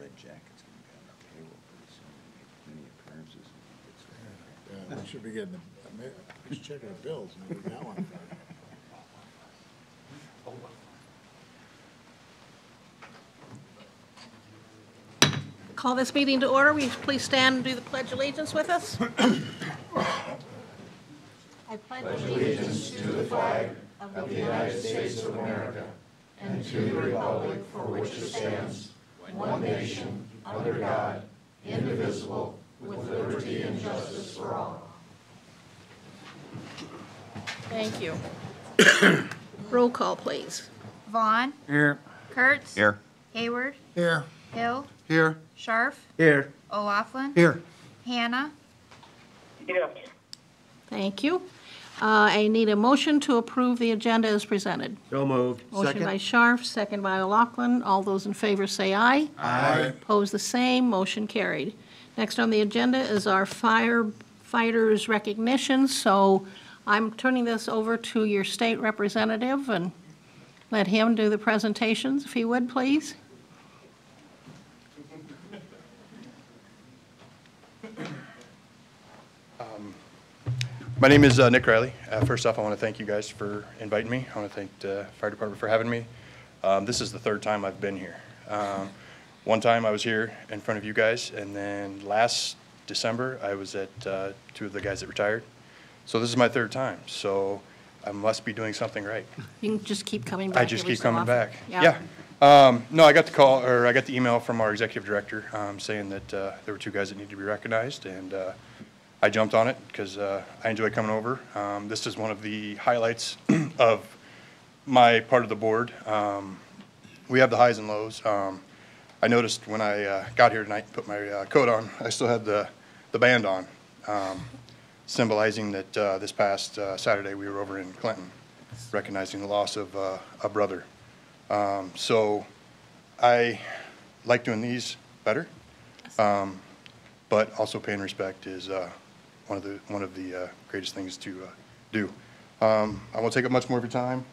red jacket's gonna be on the payroll pretty soon. Many appearances. Yeah, we should be getting we should check our bills and we got one. Call this meeting to order. Will you please stand and do the Pledge of Allegiance with us? I pledge allegiance to the flag of the United States of America and to the republic for which it stands, one nation, under God, indivisible, with liberty and justice for all. Thank you. Roll call, please. Vaughn. Here. Kurtz. Here. Hayward. Here. Hill. Here. Scharf. Here. O'Laughlin. Here. Hannah. Thank you. I need a motion to approve the agenda as presented. So moved. Motion by Scharf, second by O'Loughlin. All those in favor say aye. Aye. Opposed, the same. Motion carried. Next on the agenda is our firefighters recognition. So I'm turning this over to your state representative and let him do the presentations, if he would, please. My name is Nick Riley. First off, I want to thank you guys for inviting me. I want to thank the fire department for having me. This is the third time I've been here. One time I was here in front of you guys, and then last December I was at two of the guys that retired. So this is my third time, so I must be doing something right. You can just keep coming back. I just every keep so coming often. back. Yeah. No, I got the call, or I got the email from our executive director saying that there were two guys that needed to be recognized, and I jumped on it because I enjoy coming over. This is one of the highlights of my part of the board. We have the highs and lows. I noticed when I got here tonight and put my coat on, I still had the band on, symbolizing that this past Saturday we were over in Clinton, recognizing the loss of a brother. So I like doing these better, but also paying respect is one of the greatest things to do. I won't take up much more of your time.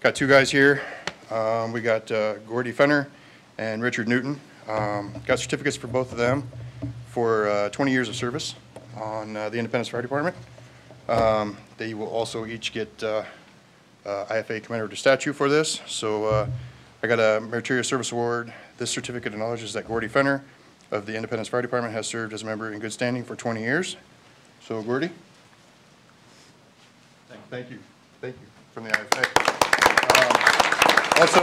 Got two guys here. We got Gordy Fenner and Richard Newton. Got certificates for both of them for 20 years of service on the Independence Fire Department. They will also each get IFA Commemorative Statue for this. So I got a Meritorious Service Award. This certificate acknowledges that Gordy Fenner of the Independence Fire Department has served as a member in good standing for 20 years. So Gordy. Thank you. Thank you from the IFA. Also,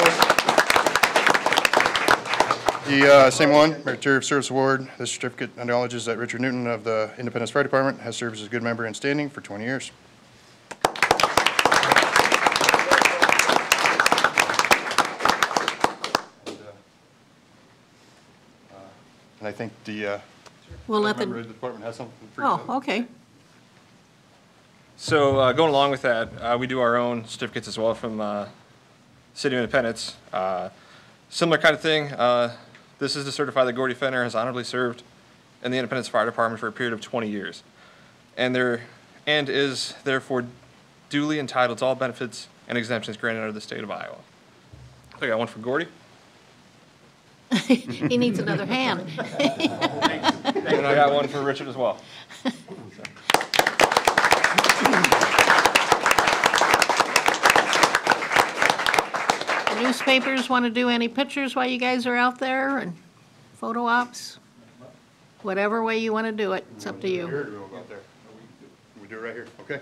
the same one, Meritorious Service Award. This certificate acknowledges that Richard Newton of the Independence Fire Department has served as a good member in standing for 20 years. And I think the We'll let member the, of the department has something for you. oh, okay. So going along with that, we do our own certificates as well from City of Independence. Similar kind of thing. This is to certify that Gordy Fenner has honorably served in the Independence Fire Department for a period of 20 years, and is therefore duly entitled to all benefits and exemptions granted under the state of Iowa. So I got one for Gordy, He needs another hand. and I got one for Richard as well. Newspapers want to do any pictures while you guys are out there and photo ops? Whatever way you want to do it, it's up to you. Here, or do we go out there? We do it right here, okay?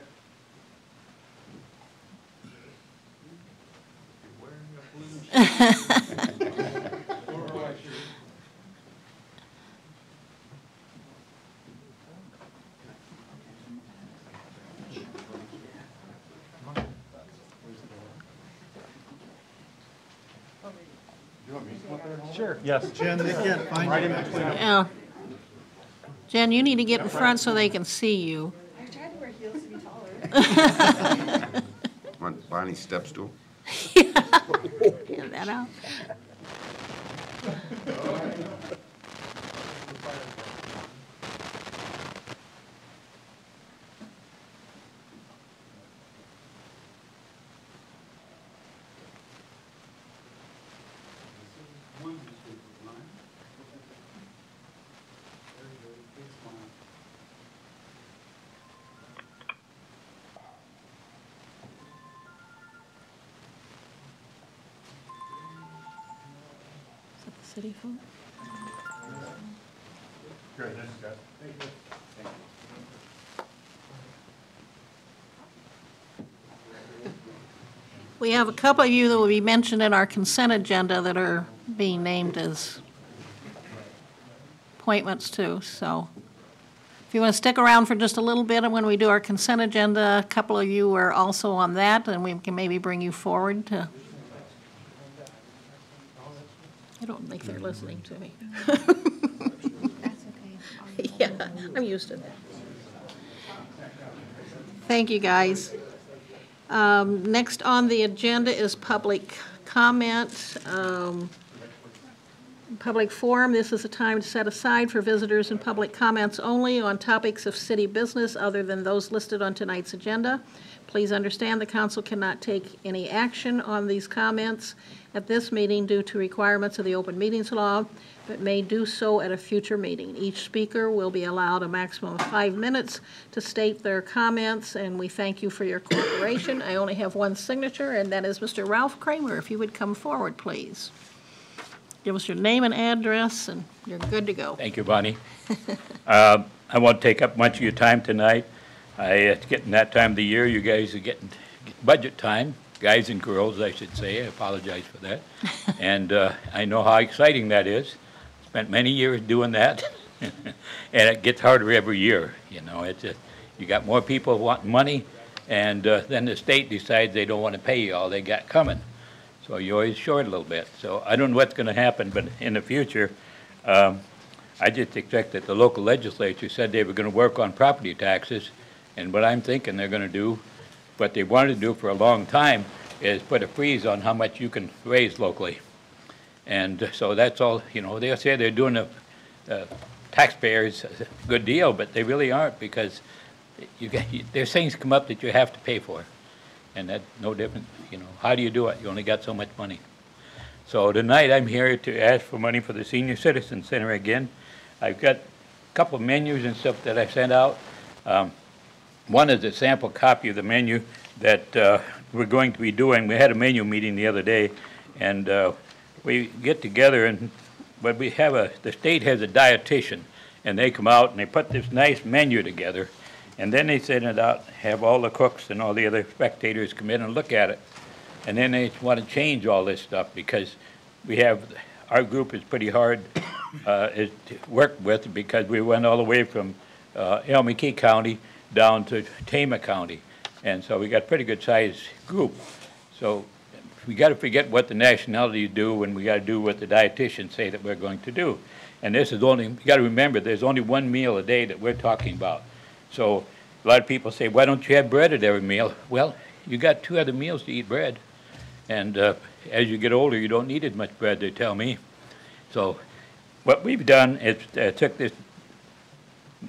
Sure. Yes. Jen, they can't find you back there. Yeah. Jen, you need to get in front so they can see you. I tried to wear heels to be taller. Want Bonnie's step stool? Get that out. city phone? We have a couple of you that will be mentioned in our consent agenda that are being named as appointments too, so if you want to stick around for just a little bit, and when we do our consent agenda, a couple of you are also on that, and we can maybe bring you forward to. I don't think they're listening to me. That's okay. Yeah, I'm used to that. Thank you, guys. Next on the agenda is public comment. Public forum, this is a time to set aside for visitors and public comments only on topics of city business other than those listed on tonight's agenda. Please understand the council cannot take any action on these comments at this meeting due to requirements of the Open Meetings Law, but may do so at a future meeting. Each speaker will be allowed a maximum of 5 minutes to state their comments, and we thank you for your cooperation. I only have one signature, and that is Mr. Ralph Kramer. If you would come forward, please. Give us your name and address, and you're good to go. Thank you, Bonnie. I won't take up much of your time tonight. It's getting that time of the year. You guys are getting budget time, guys and girls, I should say. I apologize for that. And I know how exciting that is. Spent many years doing that, and it gets harder every year. You know, it's just, you got more people wanting money, and then the state decides they don't want to pay you all they got coming. So you're always short a little bit. So I don't know what's going to happen, but in the future, I just expect that the local legislature said they were going to work on property taxes, and what I'm thinking they're going to do, what they wanted to do for a long time, is put a freeze on how much you can raise locally. And so that's all, you know, they'll say they're doing the taxpayers a good deal, but they really aren't, because there's things come up that you have to pay for. And that's no different, you know, how do you do it? You only got so much money. So tonight I'm here to ask for money for the Senior Citizen Center again. I've got a couple of menus and stuff that I sent out. One is a sample copy of the menu that we're going to be doing. We had a menu meeting the other day, and we get together, and but we have the state has a dietitian, and they come out and they put this nice menu together. And then they send it out, have all the cooks and all the other spectators come in and look at it. And then they want to change all this stuff, because our group is pretty hard to work with, because we went all the way from El-McKee County down to Tama County. And so we got a pretty good sized group. So we got to forget what the nationalities do, and we got to do what the dietitians say that we're going to do. And this is only, you got to remember, there's only one meal a day that we're talking about. So a lot of people say, why don't you have bread at every meal? Well, you got 2 other meals to eat bread. And as you get older, you don't need as much bread, they tell me. So what we've done is took this,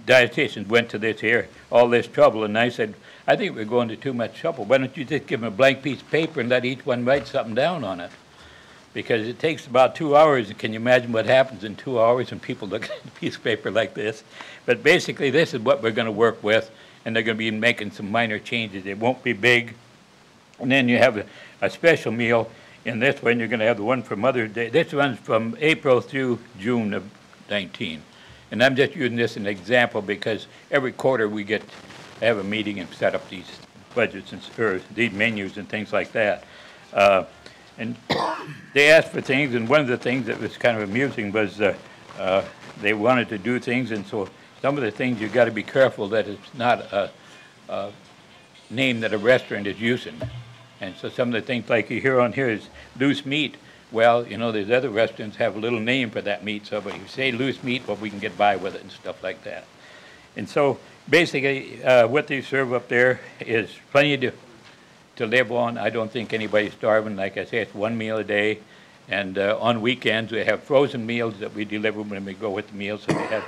dietitians went to this here, all this trouble, and I said, I think we're going to too much trouble. Why don't you just give them a blank piece of paper and let each one write something down on it? Because it takes about 2 hours, and can you imagine what happens in 2 hours when people look at a piece of paper like this? But basically, this is what we're going to work with, and they're going to be making some minor changes. It won't be big. And then you have a special meal. In this one, you're going to have the one for Mother's Day. This one's from April through June of 19. And I'm just using this as an example, because every quarter we get to have a meeting and set up these budgets or these menus and things like that. And they asked for things, and one of the things that was kind of amusing was they wanted to do things, and so some of the things you got to be careful that it's not a name that a restaurant is using. And so some of the things like you hear on here is loose meat. Well, you know, there's other restaurants have a little name for that meat, so but if you say loose meat, well, we can get by with it and stuff like that. And so basically what they serve up there is plenty to live on. I don't think anybody's starving. Like I say, it's one meal a day. And on weekends, we have frozen meals that we deliver when we go with the meals, so they have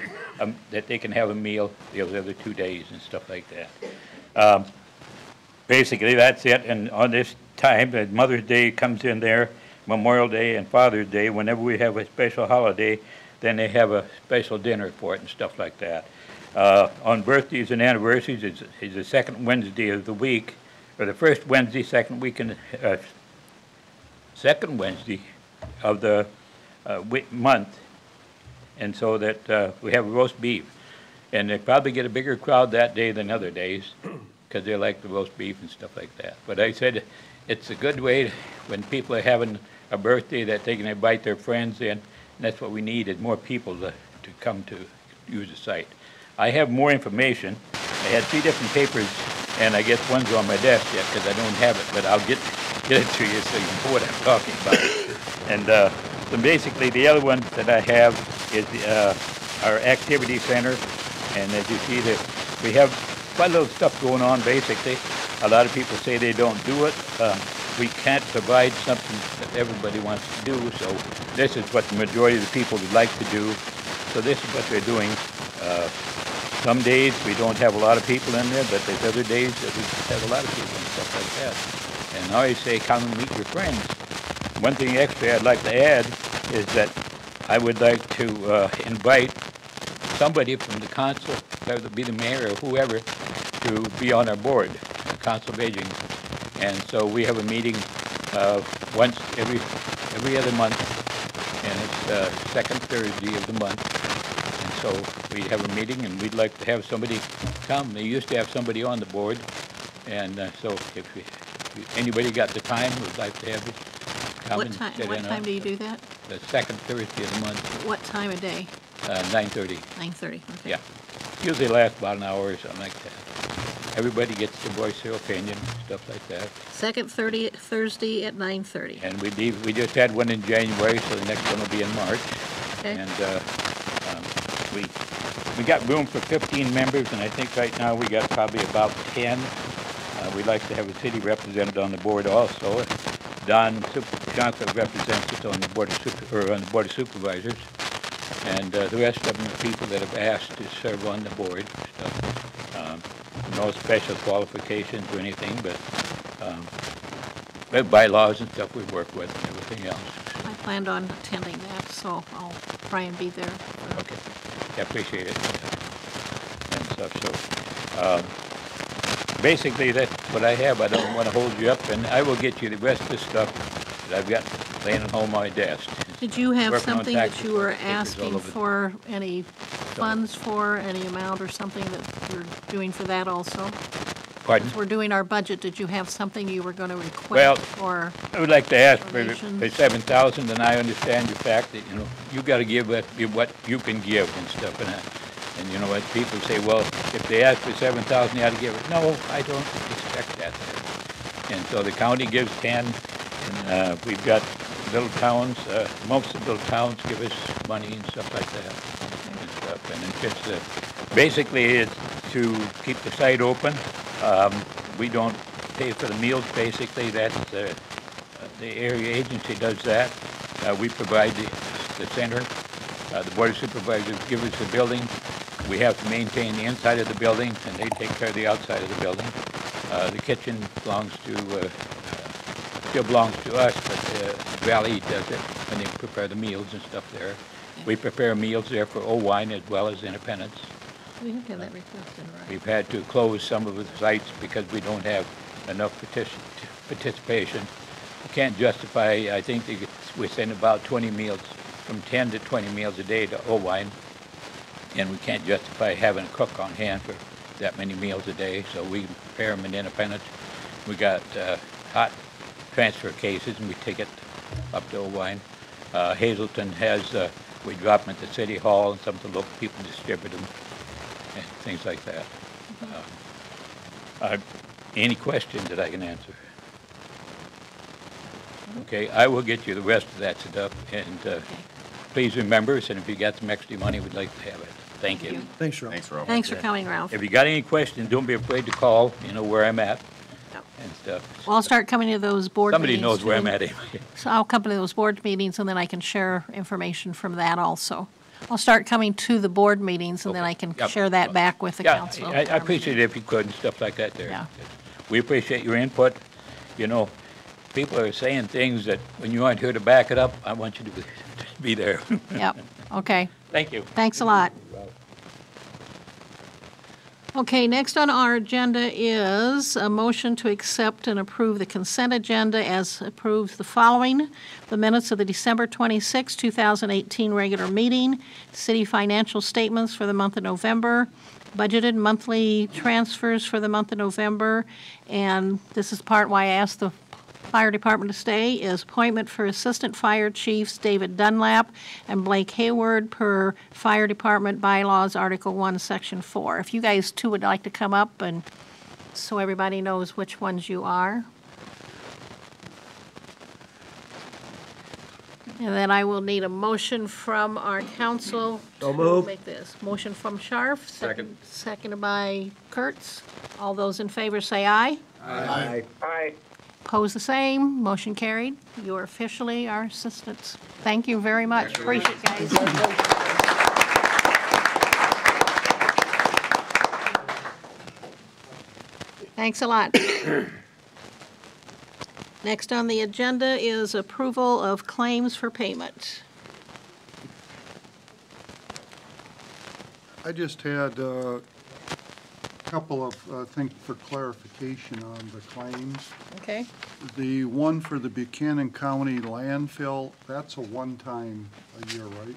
that they can have a meal the other 2 days and stuff like that. Basically, that's it. And on this time, Mother's Day comes in there, Memorial Day and Father's Day. Whenever we have a special holiday, then they have a special dinner for it and stuff like that. On birthdays and anniversaries, it's the second Wednesday of the week, or the first Wednesday, second Wednesday of the month, and so that we have roast beef. And they probably get a bigger crowd that day than other days, because they like the roast beef and stuff like that. But I said, it's a good way when people are having a birthday that they can invite their friends in, and that's what we need, is more people to come to use the site. I have more information. I had 3 different papers, and I guess one's on my desk yet because I don't have it, but I'll get it to you so you know what I'm talking about. And so basically, the other one that I have is our activity center, and as you see, we have quite a little stuff going on. Basically, a lot of people say they don't do it. We can't provide something that everybody wants to do, so this is what the majority of the people would like to do. So this is what they're doing. Some days we don't have a lot of people in there, but there's other days that we have a lot of people and stuff like that. And I always say, come and meet your friends. One thing extra I'd like to add is that I would like to invite somebody from the council, whether it be the mayor or whoever, to be on our board, the Council of Aging. And so we have a meeting once every other month, and it's second Thursday of the month. And so we have a meeting, and we'd like to have somebody come. They used to have somebody on the board, and so if anybody got the time, we'd like to have it come What and time, sit what in time on do you do that? the second Thursday of the month, What time of day? 9:30. 9:30, okay. Yeah. Usually lasts about an hour or something like that. Everybody gets to voice their opinion, stuff like that. Second Thursday at 9:30. And we just had one in January, so the next one will be in March. Okay. And we got room for 15 members, and I think right now we got probably about 10. We'd like to have a city representative on the board also. Don Johnson represents us on the board of Supervisors, and the rest of them are people that have asked to serve on the board. No special qualifications or anything, but we have bylaws and stuff we work with and everything else. I planned on attending that, so I'll try and be there. Okay, I appreciate it and stuff. So basically, that's what I have. I don't want to hold you up, and I will get you the rest of the stuff that I've got laying at home on my desk. Did you have Working on something that tax you were papers all asking over the- for, any funds for, any amount or something that you're doing for that also? Pardon? As we're doing our budget, did you have something you were going to Well, request for? I would like to ask for Donations. 7,000, and I understand the fact that, you got to give what you can give and stuff. And you know what, people say, well, if they ask for 7,000, you ought to give it. No, I don't expect that. And so the county gives 10, and we've got little towns, most of the little towns give us money and stuff like that. And stuff. And it's just, basically, it's to keep the site open. We don't pay for the meals, basically. That's the area agency does that. We provide the center. The Board of Supervisors give us the building. We have to maintain the inside of the building, and they take care of the outside of the building. The kitchen still belongs to us, but Valley does it when they prepare the meals and stuff there. We prepare meals there for Owine as well as Independence. We have had that requested, right? We've had to close some of the sites because we don't have enough participation. We can't justify, I think we send about 20 meals, from 10 to 20 meals a day to Owine, and we can't justify having a cook on hand for that many meals a day, so we prepare them in Independence. We got hot transfer cases, and we take it up to Owine. Hazelton has, we drop them at the City Hall, and some of the local people distribute them, and things like that. Any questions that I can answer? Okay, I will get you the rest of that stuff, and please remember us, and if you got some extra money, we'd like to have it. Thank you. Thanks, Ralph. Thanks, Ralph. Thanks for coming, Ralph. If you got any questions, don't be afraid to call, you know where I'm at Yep. and stuff. Well, I'll start coming to those board meetings. Somebody knows where I'm too. at anyway. So I'll come to those board meetings, and then I can share information from that also. I'll start coming to the board meetings, and then I can Yep. share that back with the Yeah, council. I appreciate it if you could and stuff like that there. Yeah. We appreciate your input. You know, people are saying things that when you aren't here to back it up, I want you to be there. Yep, okay. Thank you. Thanks a lot. Okay, next on our agenda is a motion to accept and approve the consent agenda as approves the following: the minutes of the December 26, 2018 regular meeting, city financial statements for the month of November, budgeted monthly transfers for the month of November, and this is part why I asked the fire department to stay, is appointment for Assistant Fire Chiefs David Dunlap and Blake Hayward per Fire Department Bylaws, Article 1, Section 4. If you guys two would like to come up and so everybody knows which ones you are. And then I will need a motion from our council to make this. Motion from Scharf. Second. Seconded by Kurtz. All those in favor say aye. Aye. Opposed, the same. Motion carried. You are officially our assistants. Thank you very much. Appreciate it, guys. Thanks a lot. Next on the agenda is approval of claims for payment. I just had a couple of, I think, for clarification on the claims. Okay? The one for the Buchanan County landfill, that's a one-time a year, right?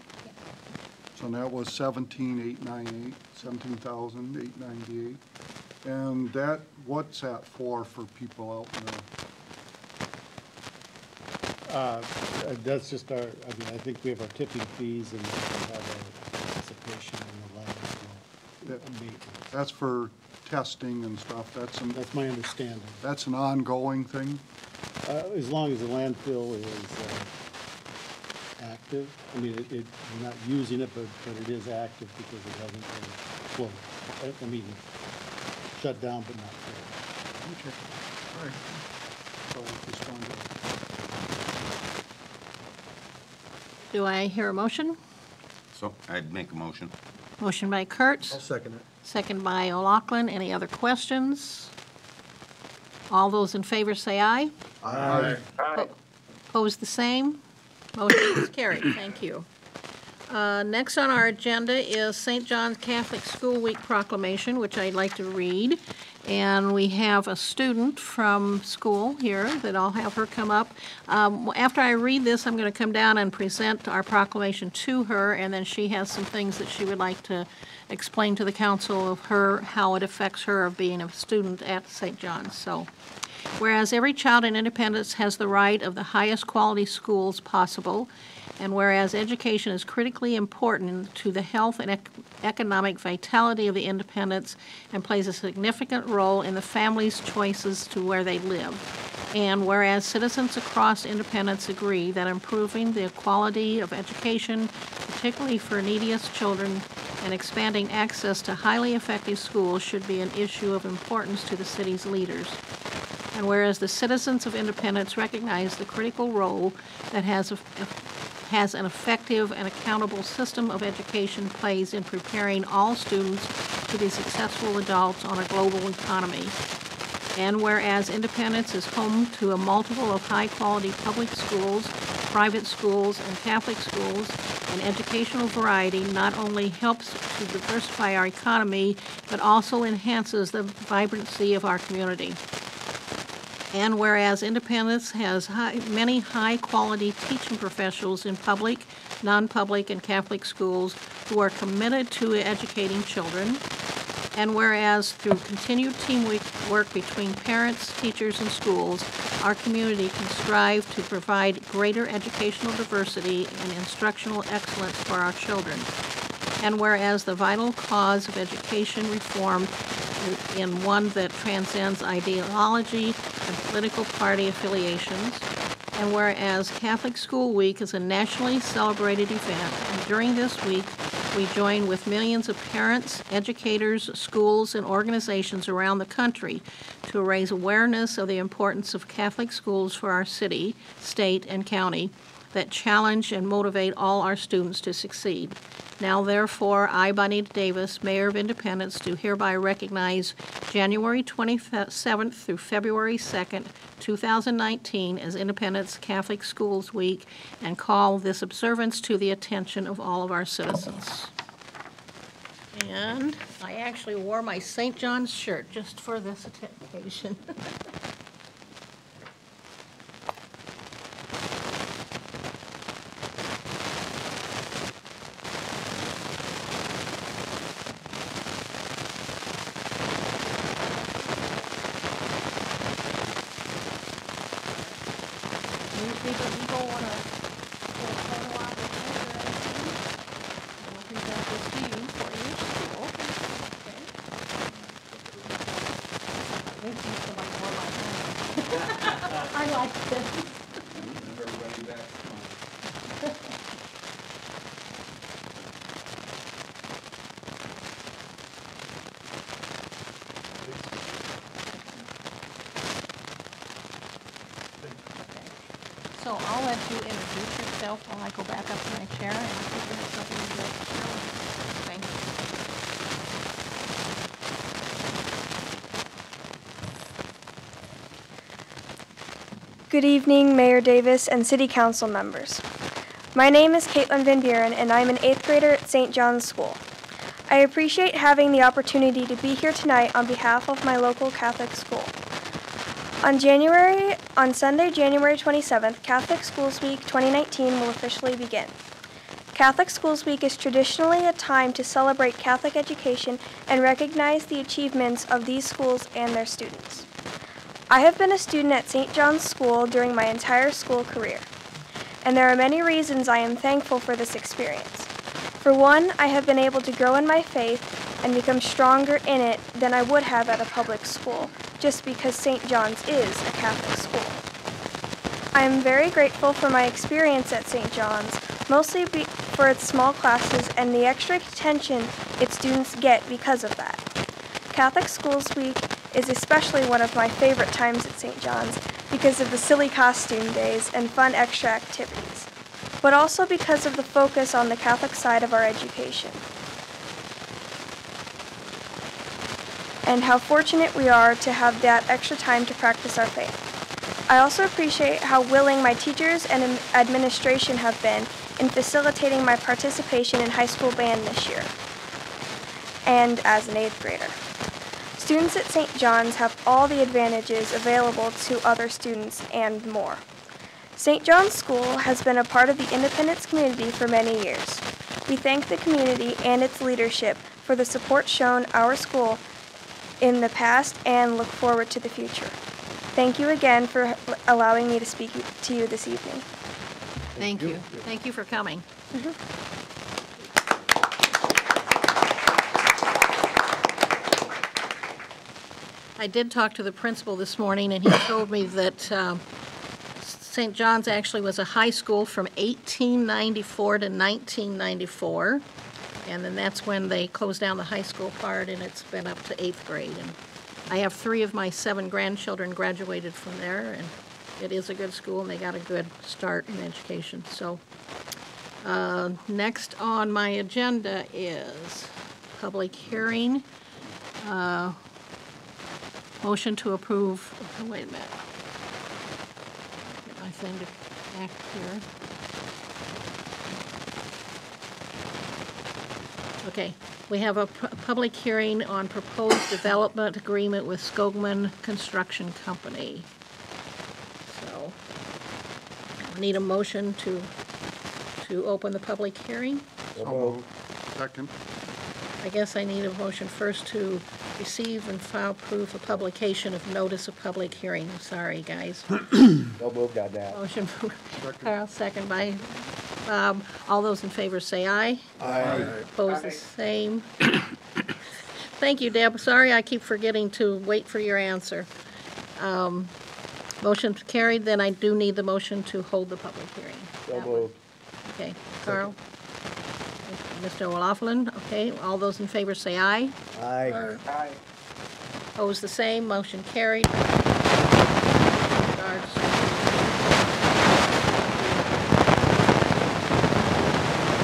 So that was 17,898, 17,898. And that, what's that for people out there? That's just our, I mean, I think we have our tipping fees and we have our participation in the landfill maintenance. That's for testing and stuff, That's my understanding. that's an ongoing thing? As long as the landfill is active, I mean, we're not using it, but it is active because it hasn't been closed. I mean, shut down but not closed. Okay, all right. So we just wanted to- Do I hear a motion? So I'd make a motion. Motion by Kurtz. I'll second it. Second by O'Loughlin. Any other questions? All those in favor say aye. Aye. Opposed, the same. Motion is carried. Thank you. Next on our agenda is St. John's Catholic School Week proclamation, which I'd like to read. And we have a student from school here that I'll have her come up. After I read this, I'm going to come down and present our proclamation to her, and then she has some things that she would like to explain to the council of how it affects her of being a student at St. John's. So, whereas every child in Independence has the right of the highest quality schools possible, and whereas education is critically important to the health and economic vitality of the Independence and plays a significant role in the family's choices to where they live. And whereas citizens across Independence agree that improving the quality of education, particularly for neediest children, and expanding access to highly effective schools should be an issue of importance to the city's leaders. And whereas the citizens of Independence recognize the critical role that has an effective and accountable system of education plays in preparing all students to be successful adults on a global economy. And whereas Independence is home to a multiple of high-quality public schools, private schools, and Catholic schools, and educational variety not only helps to diversify our economy, but also enhances the vibrancy of our community. And whereas Independence has many high-quality teaching professionals in public, non-public, and Catholic schools who are committed to educating children. And whereas through continued teamwork between parents, teachers, and schools, our community can strive to provide greater educational diversity and instructional excellence for our children. And whereas the vital cause of education reform in one that transcends ideology and political party affiliations, and whereas Catholic School Week is a nationally celebrated event, and during this week we join with millions of parents, educators, schools, and organizations around the country to raise awareness of the importance of Catholic schools for our city, state, and county that challenge and motivate all our students to succeed. Now, therefore, I, Bonita Davis, Mayor of Independence, do hereby recognize January 27th through February 2nd, 2019 as Independence Catholic Schools Week and call this observance to the attention of all of our citizens. And I actually wore my St. John's shirt just for this occasion. Usually the people want to get a photo op with me or anything. I'll present this to you for your school. Okay. This is the one more like I like this. Everybody back. So I'll let you introduce yourself while I go back up to my chair and I'll figure out something to do. Thank you. Good evening, Mayor Davis and City Council members. My name is Caitlin Van Buren, and I'm an 8th grader at St. John's School. I appreciate having the opportunity to be here tonight on behalf of my local Catholic school. On Sunday, January 27th, Catholic Schools Week 2019 will officially begin. Catholic Schools Week is traditionally a time to celebrate Catholic education and recognize the achievements of these schools and their students. I have been a student at St. John's School during my entire school career, and there are many reasons I am thankful for this experience. For one, I have been able to grow in my faith and become stronger in it than I would have at a public school, just because St. John's is a Catholic school. I am very grateful for my experience at St. John's, mostly for its small classes and the extra attention its students get because of that. Catholic Schools Week is especially one of my favorite times at St. John's because of the silly costume days and fun extra activities, but also because of the focus on the Catholic side of our education, and how fortunate we are to have that extra time to practice our faith. I also appreciate how willing my teachers and administration have been in facilitating my participation in high school band this year, and as an 8th grader. Students at St. John's have all the advantages available to other students and more. St. John's School has been a part of the Independence community for many years. We thank the community and its leadership for the support shown our school in the past and look forward to the future. Thank you again for allowing me to speak to you this evening. Thank you. Thank you for coming. I did talk to the principal this morning, and he told me that St. John's actually was a high school from 1894 to 1994, and then that's when they closed down the high school part, and it's been up to 8th grade. And I have 3 of my 7 grandchildren graduated from there, and it is a good school, and they got a good start in education. So next on my agenda is public hearing. Motion to approve, oh, wait a minute. Get my thing to act here. Okay, we have a public hearing on proposed development agreement with Skogman Construction Company. So, I need a motion to open the public hearing. Second. I guess I need a motion first to receive and file proof of publication of notice of public hearing. Sorry, guys. No move, got that. Motion, Carl, second by Bob. All those in favor say aye. Aye. Opposed, the same. Thank you, Deb. Sorry, I keep forgetting to wait for your answer. Motion carried, then I do need the motion to hold the public hearing. No move. Okay, Carl? Mr. O'Laughlin, okay, all those in favor say aye. Aye. Aye. Opposed, the same, motion carried. Regards to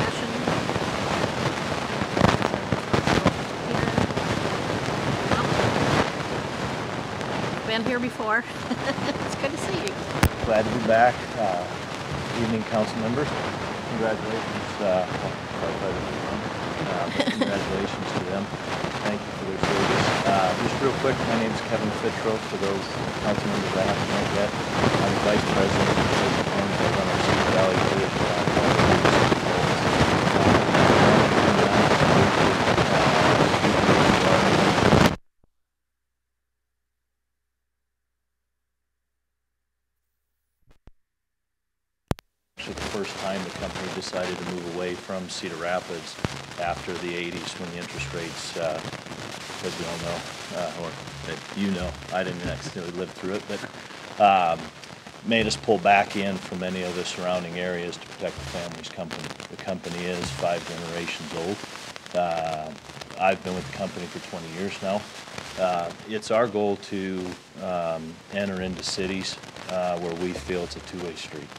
discussion. Been here before. It's good to see you. Glad to be back. Evening, council members. Congratulations, Congratulations to them. Thank you for their service. Just real quick, my name is Kevin Fitro. For those council members I haven't met yet, I'm the Vice President of President Homes. I run our Cedar Valley area. Actually, the first time the company decided to move away from Cedar Rapids after the 80s when the interest rates, as we all know, or you know, I didn't actually live through it, but made us pull back in from many of the surrounding areas to protect the family's company. The company is 5 generations old. I've been with the company for 20 years now. It's our goal to enter into cities where we feel it's a two-way street.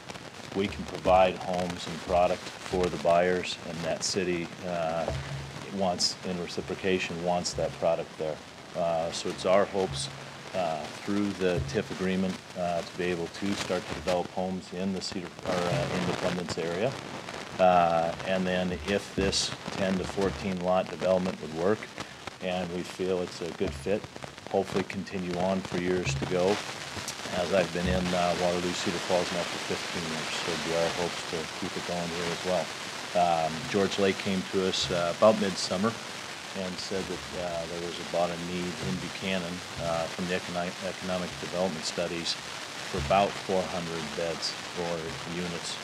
We can provide homes and product for the buyers, and that city wants, in reciprocation, wants that product there. So it's our hopes through the TIF agreement to be able to start to develop homes in the Independence area. And then if this 10 to 14 lot development would work and we feel it's a good fit, hopefully continue on for years to go, as I've been in Waterloo Cedar Falls now for 15 years. So it'd be our hopes to keep it going here as well. George Lake came to us about midsummer and said that there was about a need in Buchanan from the economic development studies for about 400 beds or units,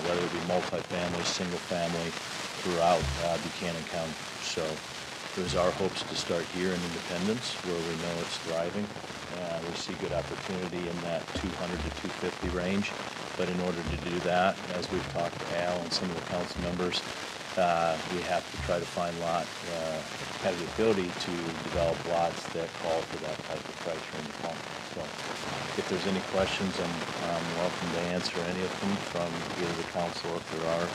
whether it be multifamily, single family, throughout Buchanan County. So it was our hopes to start here in Independence, where we know it's thriving. We see good opportunity in that 200 to 250 range. But in order to do that, as we've talked to Al and some of the council members, we have to try to find have the ability to develop lots that call for that type of price range home. So if there's any questions, I'm welcome to answer any of them from either the council if there are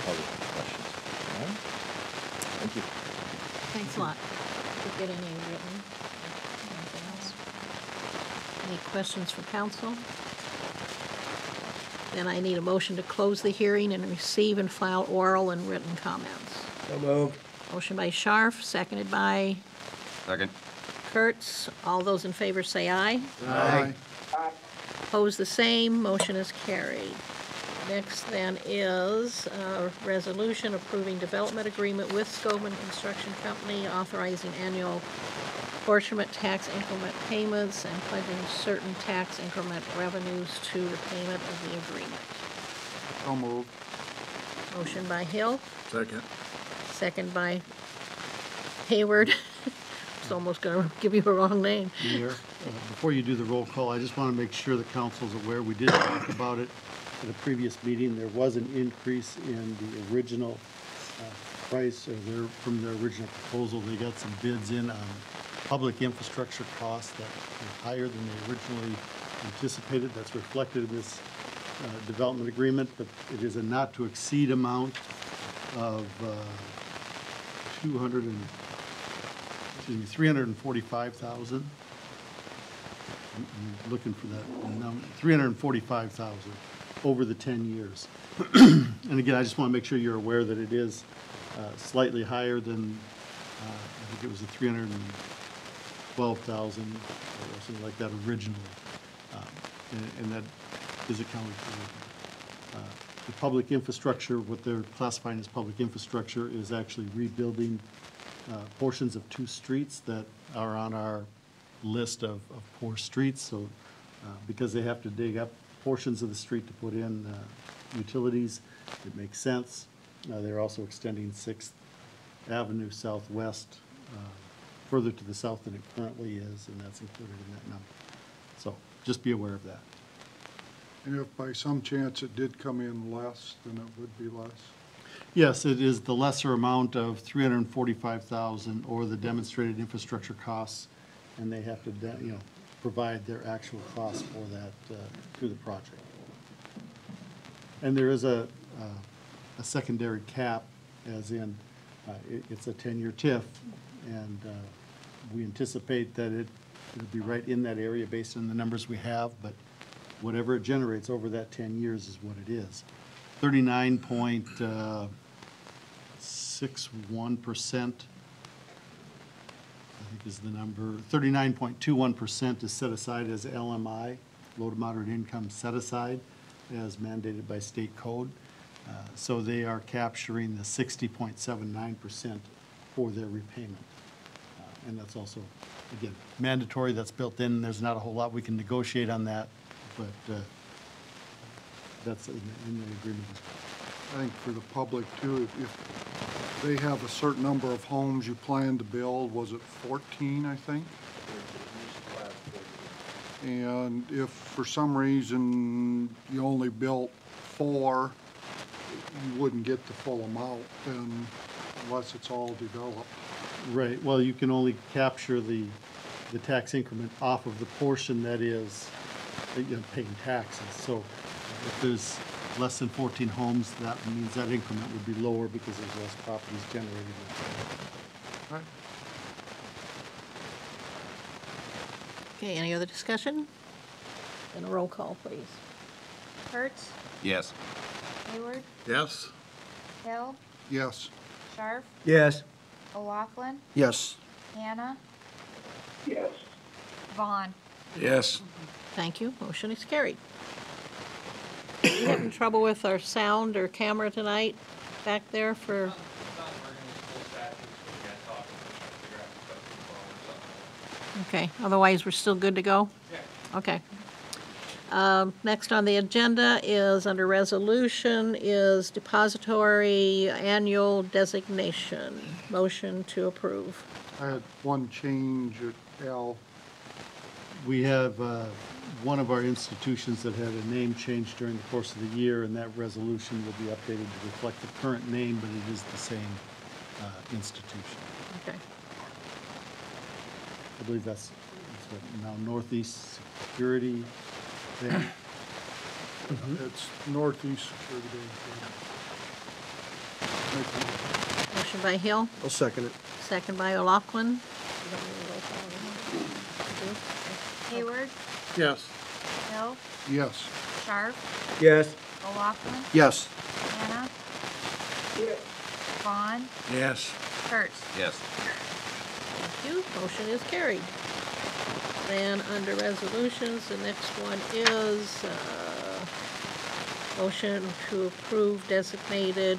public questions. All right? Thank you. Thanks a lot. Did you get any written? Anything else? Any questions for council? Then I need a motion to close the hearing and receive and file oral and written comments. So moved. Motion by Scharf, seconded by Second. Kurtz. All those in favor say aye. Aye. Opposed, the same. Motion is carried. Next then is a resolution approving development agreement with Scobin Construction Company, authorizing annual apportionment tax increment payments and pledging certain tax increment revenues to the payment of the agreement. So moved. Motion by Hill, Second. second by Hayward. I was almost going to give you a wrong name. Mayor, before you do the roll call, I just want to make sure the council's aware, we did talk about it at a previous meeting. There was an increase in the original price, or from their original proposal. They got some bids in on public infrastructure costs that were higher than they originally anticipated. That's reflected in this development agreement, but it is a not to exceed amount of $345,000. I'm looking for that number, $345,000 over the 10 years. And again, I just want to make sure you're aware that it is slightly higher than, I think it was a $312,000 or something like that originally. And that is accounted for. The public infrastructure, what they're classifying as public infrastructure, is actually rebuilding portions of 2 streets that are on our list of poor streets. So because they have to dig up portions of the street to put in utilities, it makes sense. They're also extending 6th Avenue Southwest further to the south than it currently is, and that's included in that number. So just be aware of that. And if by some chance it did come in less, then it would be less? Yes, it is the lesser amount of $345,000 or the demonstrated infrastructure costs, and they have to, provide their actual costs for that through the project. And there is a secondary cap, as in it's a 10-year TIF, and we anticipate that it'll be right in that area based on the numbers we have, but whatever it generates over that 10 years is what it is. 39.6 39.61%, I think is the number. 39.21% is set aside as LMI, low to moderate income set aside, as mandated by state code. So they are capturing the 60.79% for their repayment. And that's also, again, mandatory, that's built in. There's not a whole lot we can negotiate on that, but that's in the agreement. I think for the public too, if they have a certain number of homes you plan to build, was it 14, I think? And if for some reason you only built 4, you wouldn't get the full amount then unless it's all developed. Right, well, you can only capture the tax increment off of the portion that is, paying taxes. So if there's less than 14 homes, that means that increment would be lower because there's less properties generated. Right. Okay, any other discussion? And a roll call, please. Hertz, Yes. Hayward, Yes? Hill, Yes. Scharf, Yes. O'Loughlin, Yes. Hannah, Yes. Vaughn. Yes. Thank you, motion is carried. Are you having trouble with our sound or camera tonight back there for? Okay, otherwise we're still good to go? Yeah. Okay. Next on the agenda is, under resolution, is depository annual designation. Motion to approve. I had one change at L. We have one of our institutions that had a name change during the course of the year, and that resolution will be updated to reflect the current name, but it is the same institution. Okay. I believe that's now Northeast Security Bank. It's Northeast Security Bank. Motion by Hill, I'll second it. second by O'Loughlin. Hayward, Yes. Hill, Yes. Scharf, Yes. O'Loughlin, Yes. Hannah, Vaughn, Yes. Hertz. Yes. Thank you, motion is carried. Then, under resolutions, the next one is motion to approve designated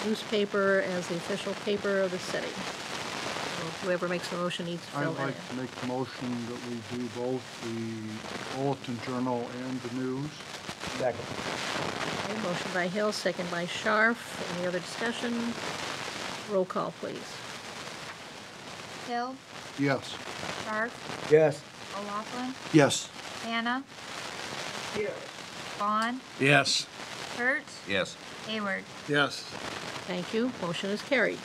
newspaper as the official paper of the city. So whoever makes the motion needs to I'd fill that in. like to make the motion that we do both the Bulletin Journal and the News. Second. Okay, motion by Hill, second by Scharf. Any other discussion? Roll call, please. Hill, Yes. Scharf, Yes. O'Loughlin, Yes. Hannah, Vaughn, Yes. Hertz, Yes. Hayward. Yes. Thank you, motion is carried.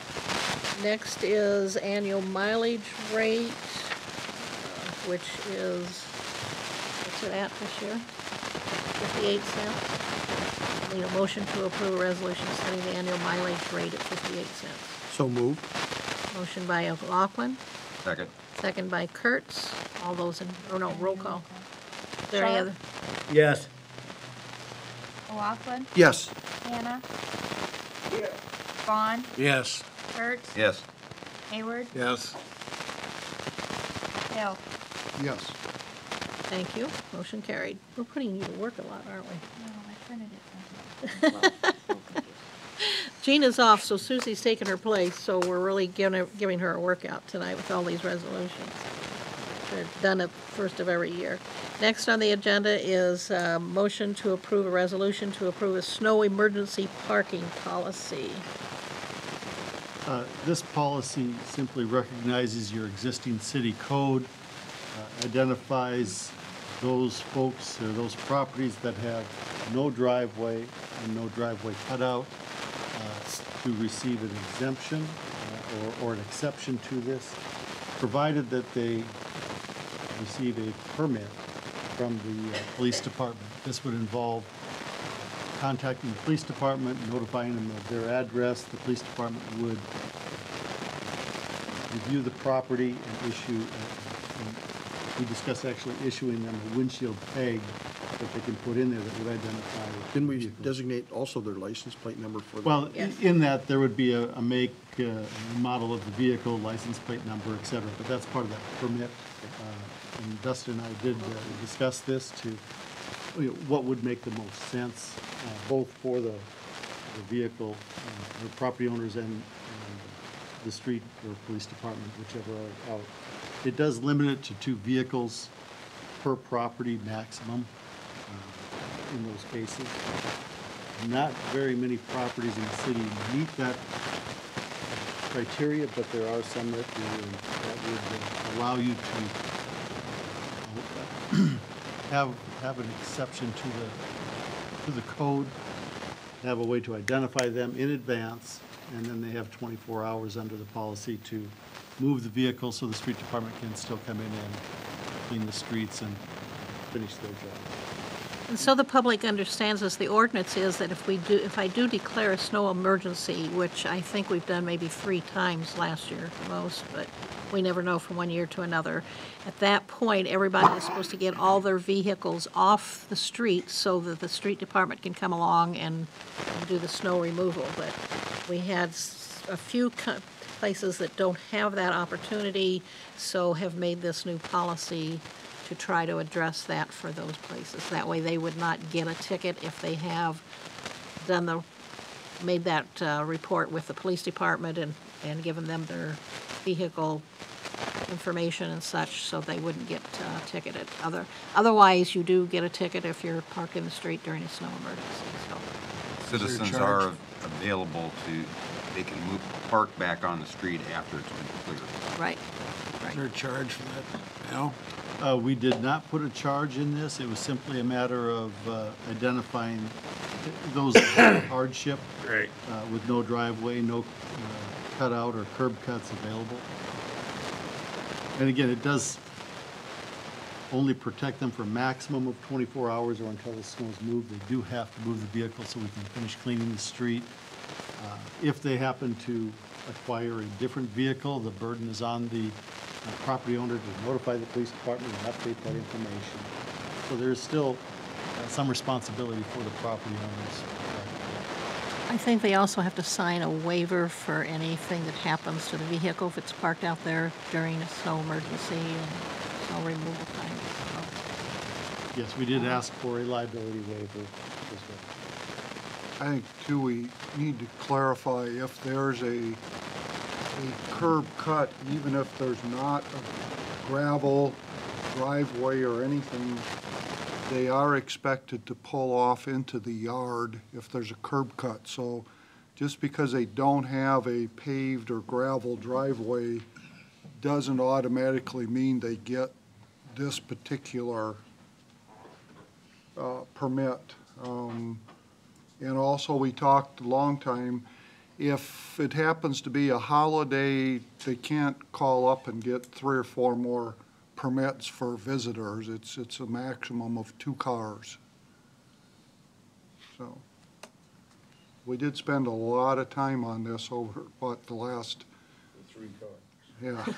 Next is annual mileage rate, which is, what's it at this year? 58 cents. Need a motion to approve a resolution setting the annual mileage rate at 58 cents. So moved. Motion by O'Loughlin, Second. second by Kurtz. All those in, or no, roll call. Is there any Sharp. other? Yes. O'Loughlin, Yes. Hannah, Vaughn, Yes. Hertz, Yes. Hayward, Yes. Hill. Yes. Thank you, motion carried. We're putting you to work a lot, aren't we? No, I printed it. Gina's off, so Susie's taking her place, so we're really giving her a workout tonight with all these resolutions. They're done at the first of every year. Next on the agenda is motion to approve a resolution to approve a snow emergency parking policy. This policy simply recognizes your existing city code, identifies those folks or those properties that have no driveway and no driveway cutout to receive an exemption or an exception to this, provided that they receive a permit from the police department. This would involve contacting the police department, notifying them of their address. The police department would review the property and issue, we discussed actually issuing them a windshield tag that they can put in there that would identify. Didn't we vehicles. designate also their license plate number for them? Well, in that, there would be a make, model of the vehicle, license plate number, et cetera, but that's part of that permit. And Dustin and I did discuss this to, what would make the most sense, both for the vehicle, the property owners and the street or police department, whichever are out. It does limit it to 2 vehicles per property maximum in those cases. Not very many properties in the city meet that criteria, but there are some that do, and that would allow you to have an exception to the code, have a way to identify them in advance, and then they have 24 hours under the policy to move the vehicle so the street department can still come in and clean the streets and finish their job. And so the public understands as the ordinance is that if I do declare a snow emergency, which I think we've done maybe 3 times last year at most, but we never know from one year to another. At that point, everybody is supposed to get all their vehicles off the street so that the street department can come along and do the snow removal. But we had a few places that don't have that opportunity, so have made this new policy to try to address that for those places. That way they would not get a ticket if they have made that report with the police department and given them their vehicle information and such, so they wouldn't get ticketed. Otherwise, you do get a ticket if you're parked in the street during a snow emergency. So. Citizens are available they can park back on the street after it's been cleared. Right. Is there a charge for that, Al? We did not put a charge in this. It was simply a matter of identifying those hardship. Right. With no driveway, no cutout or curb cuts available. And again, it does only protect them for a maximum of 24 hours or until the snow is moved. They do have to move the vehicle so we can finish cleaning the street. If they happen to acquire a different vehicle, the burden is on the property owner to notify the police department and update that information. So there's still some responsibility for the property owners. I think they also have to sign a waiver for anything that happens to the vehicle if it's parked out there during a snow emergency and snow removal time. So. Yes, we did ask for a liability waiver as well. I think, too, we need to clarify if there's a curb cut, even if there's not a gravel driveway or anything, they are expected to pull off into the yard if there's a curb cut. So just because they don't have a paved or gravel driveway doesn't automatically mean they get this particular permit. And also, we talked a long time, if it happens to be a holiday, they can't call up and get 3 or 4 more permits for visitors. It's a maximum of 2 cars. So we did spend a lot of time on this over, what, the last... 3 cars.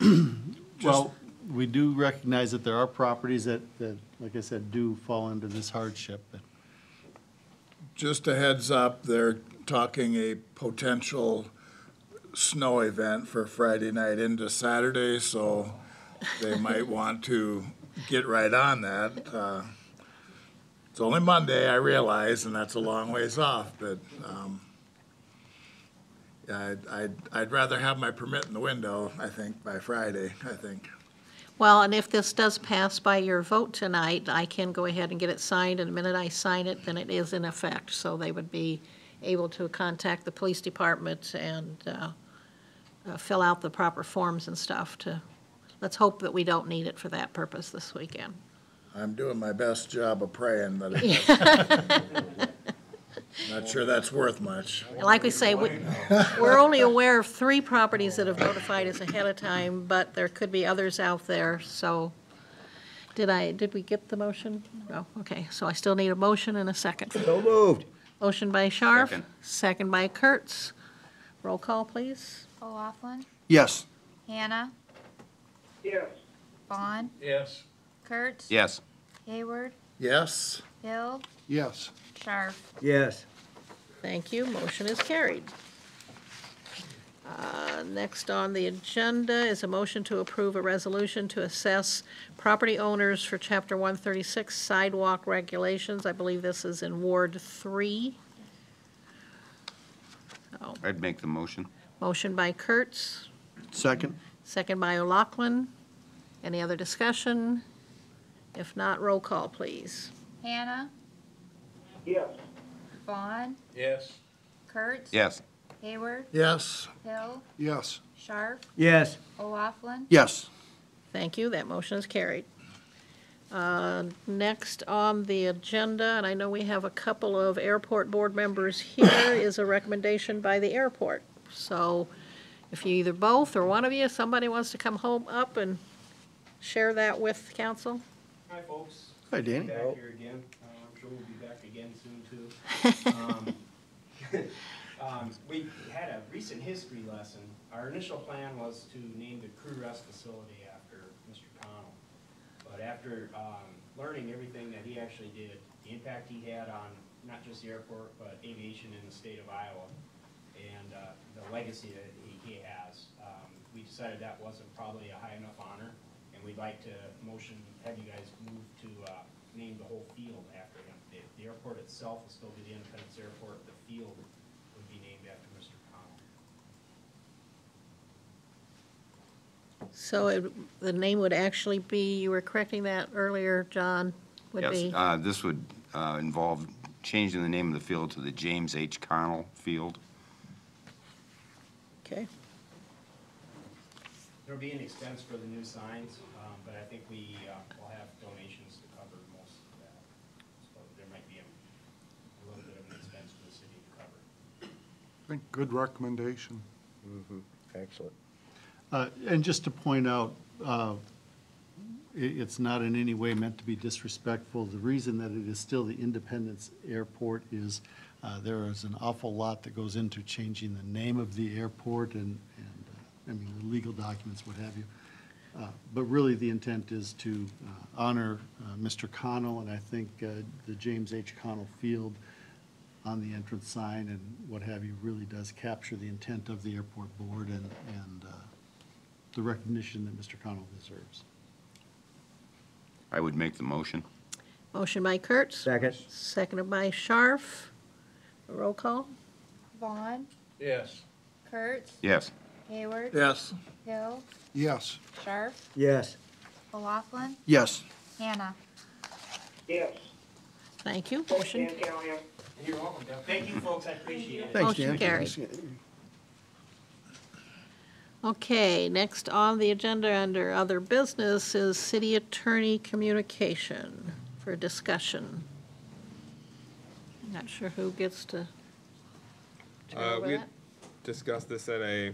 Yeah. Well, we do recognize that there are properties that, like I said, do fall under this hardship. Just a heads up, they're talking a potential snow event for Friday night into Saturday, so they might want to get right on that. It's only Monday, I realize, and that's a long ways off, but I'd rather have my permit in the window, I think, by Friday, I think. Well, and if this does pass by your vote tonight, I can go ahead and get it signed, and the minute I sign it, then it is in effect. So they would be able to contact the police department and fill out the proper forms and stuff let's hope that we don't need it for that purpose this weekend. I'm doing my best job of praying that it doesn't. Not sure that's worth much. And like we say, we're only aware of 3 properties that have notified us ahead of time, but there could be others out there, so. Did we get the motion? No, okay, so I still need a motion and a second. So moved. Motion by Scharf. Second. Second by Kurtz. Roll call, please. O'Laughlin, Yes. Hannah, Yes. Vaughn, Yes. Kurtz. Yes. Hayward, Yes. Hill, Yes. Scharf. Yes. Thank you. Motion is carried. Next on the agenda is a motion to approve a resolution to assess property owners for Chapter 136 sidewalk regulations. I believe this is in Ward 3. Oh, I'd make the motion. motion by Kurtz, Second? second by O'Loughlin. Any other discussion? If not, roll call, please. Hannah, Yes. Vaughn, Yes. Kurtz. Yes. Hayward, Yes. Hill, Yes. Scharf, Yes. O'Loughlin. Yes. Thank you, that motion is carried. Next on the agenda, and I know we have a couple of airport board members here, is a recommendation by the airport. So if you either both or one of you, somebody wants to come home up and share that with council? Hi, folks. Hi, Danny. Back here again. I'm sure we'll be back again soon, too. We had a recent history lesson. Our initial plan was to name the crew rest facility after Mr. Connell. But after learning everything that he actually did, the impact he had on not just the airport, but aviation in the state of Iowa, and the legacy that he has, we decided that wasn't probably a high enough honor, and we'd like to have you guys move to name the whole field after him. The airport itself will still be the Independence Airport. The field would be named after Mr. Connell. So the name would actually be, you were correcting that earlier, John, would be? Yes, this would involve changing the name of the field to the James H. Connell Field. Okay. There'll be an expense for the new signs, but I think we will have donations to cover most of that. So there might be a little bit of an expense for the city to cover. I think good recommendation. Excellent. And just to point out, it's not in any way meant to be disrespectful. The reason that it is still the Independence Airport is there is an awful lot that goes into changing the name of the airport and I mean, the legal documents, what have you. But really, the intent is to honor Mr. Connell, and I think the James H. Connell Field on the entrance sign and what have you really does capture the intent of the airport board and the recognition that Mr. Connell deserves. I would make the motion. Motion by Kurtz. Second. Seconded by Scharf. Roll call. Vaughn, Yes. Kurtz. Yes. Hayward. Yes. Hill, Yes. Scharf, Yes. O'Loughlin. Yes. Hannah. Yes. Thank you. Motion, You're welcome, Doug. Thank you, folks. I appreciate it. Thanks, Motion Dan. carried. Okay, next on the agenda under other business is city attorney communication for discussion. Not sure who gets to go over We that. discussed this at a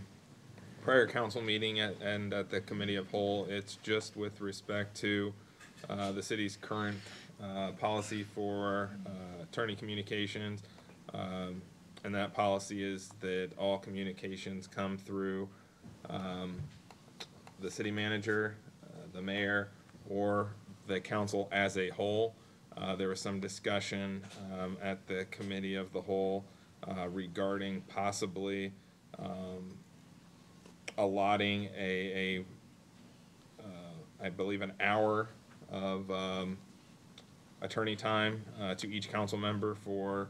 prior council meeting and at the committee of whole. It's just with respect to the city's current policy for attorney communications. And that policy is that all communications come through the city manager, the mayor, or the council as a whole. There was some discussion at the committee of the whole regarding possibly allotting I believe an hour of attorney time to each council member for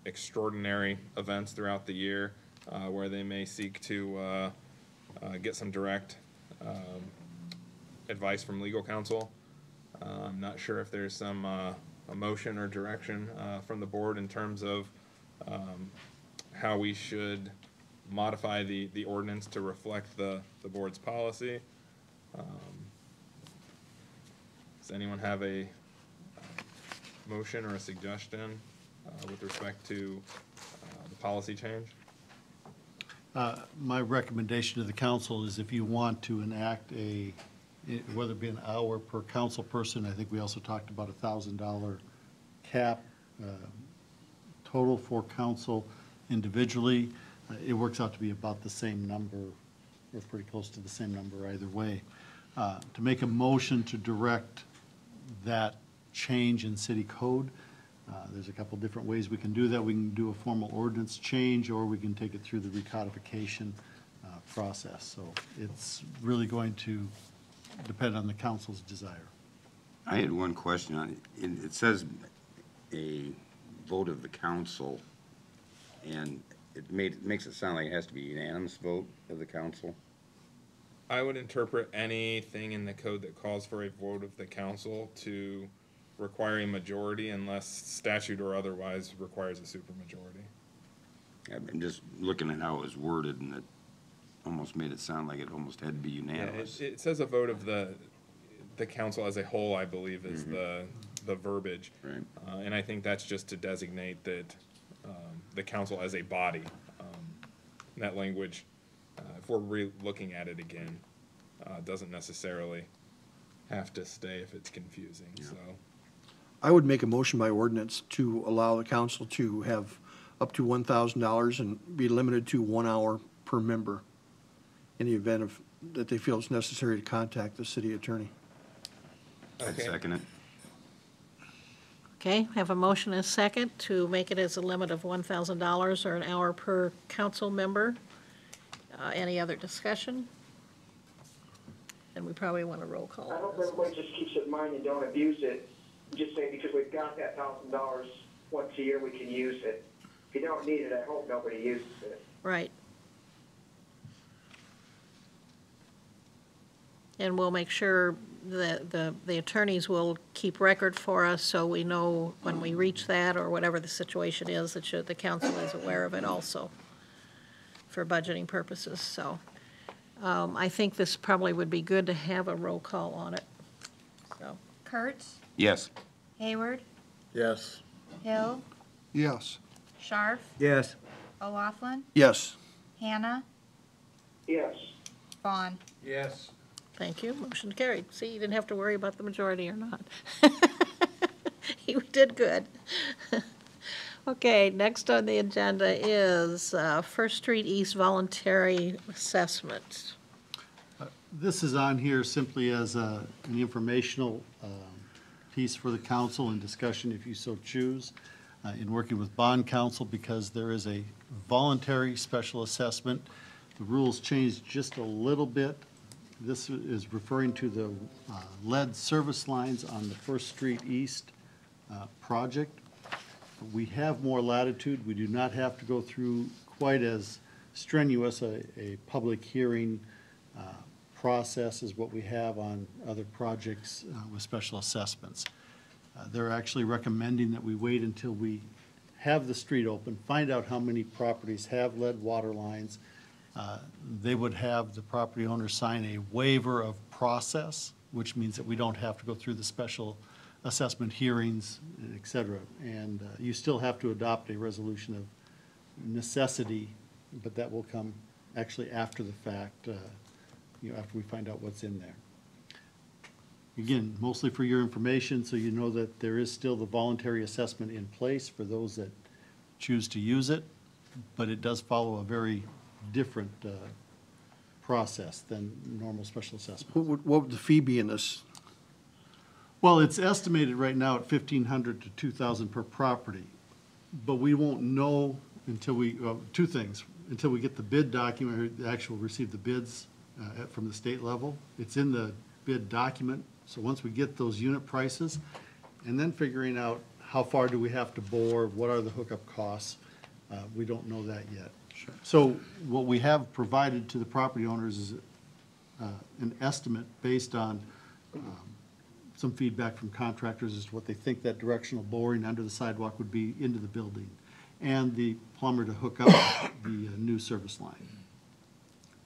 extraordinary events throughout the year where they may seek to get some direct advice from legal counsel. I'm not sure if there's some a motion or direction from the board in terms of how we should modify the ordinance to reflect the board's policy. Does anyone have a motion or a suggestion with respect to the policy change? My recommendation to the council is if you want to enact whether it be an hour per council person, I think we also talked about $1,000 cap total for council individually. It works out to be about the same number, or pretty close to the same number either way. to make a motion to direct that change in city code. There's a couple different ways we can do that. We can do a formal ordinance change, or we can take it through the recodification process. So it's really going to depend on the council's desire. I had one question on it. It says a vote of the council, and it makes it sound like it has to be a unanimous vote of the council. I would interpret anything in the code that calls for a vote of the council to require a majority unless statute or otherwise requires a supermajority. I'm just looking at how it was worded, and it almost made it sound like it almost had to be unanimous. Yeah, it says a vote of the council as a whole, I believe, is the verbiage. Right. And I think that's just to designate that the council as a body. That language, if we're looking at it again, doesn't necessarily have to stay if it's confusing, so. I would make a motion by ordinance to allow the council to have up to $1,000 and be limited to 1 hour per member in the event of, that they feel it's necessary to contact the city attorney. I'd second it. Okay, have a motion and a second to make it as a limit of $1,000 or an hour per council member. Any other discussion? And we probably want a roll call. I hope everybody just keeps it in mind and don't abuse it. Just say because we've got that $1,000 once a year, we can use it. If you don't need it, I hope nobody uses it. Right. And we'll make sure that the attorneys will keep record for us so we know when we reach that or whatever the situation is, that the council is aware of it also for budgeting purposes. So I think this probably would be good to have a roll call on it. So Kurtz, Yes. Hayward, Yes. Hill, Yes. Scharf, Yes. O'Laughlin, Yes. Hannah, Yes. Vaughn. Yes. thank you. Motion carried. See, you didn't have to worry about the majority or not. You did good. Okay, next on the agenda is First Street East voluntary assessment. This is on here simply as an informational piece for the council and discussion if you so choose, in working with bond counsel, because there is a voluntary special assessment. The rules changed just a little bit. This is referring to the lead service lines on the First Street East project. We have more latitude. We do not have to go through quite as strenuous a public hearing process as what we have on other projects with special assessments. They're actually recommending that we wait until we have the street open, find out how many properties have lead water lines. They would have the property owner sign a waiver of process, which means that we don't have to go through the special assessment hearings, et cetera. And you still have to adopt a resolution of necessity, but that will come actually after the fact, after we find out what's in there. Again, mostly for your information, so you know that there is still the voluntary assessment in place for those that choose to use it, but it does follow a very different process than normal special assessment. What would the fee be in this? Well, it's estimated right now at $1,500 to $2,000 per property, but we won't know until we, two things, until we get the bid document, or actually receive the bids from the state level. It's in the bid document, so once we get those unit prices, and then figuring out how far do we have to bore, what are the hookup costs, we don't know that yet. Sure. So what we have provided to the property owners is an estimate based on some feedback from contractors as to what they think that directional boring under the sidewalk would be into the building, and the plumber to hook up the new service line.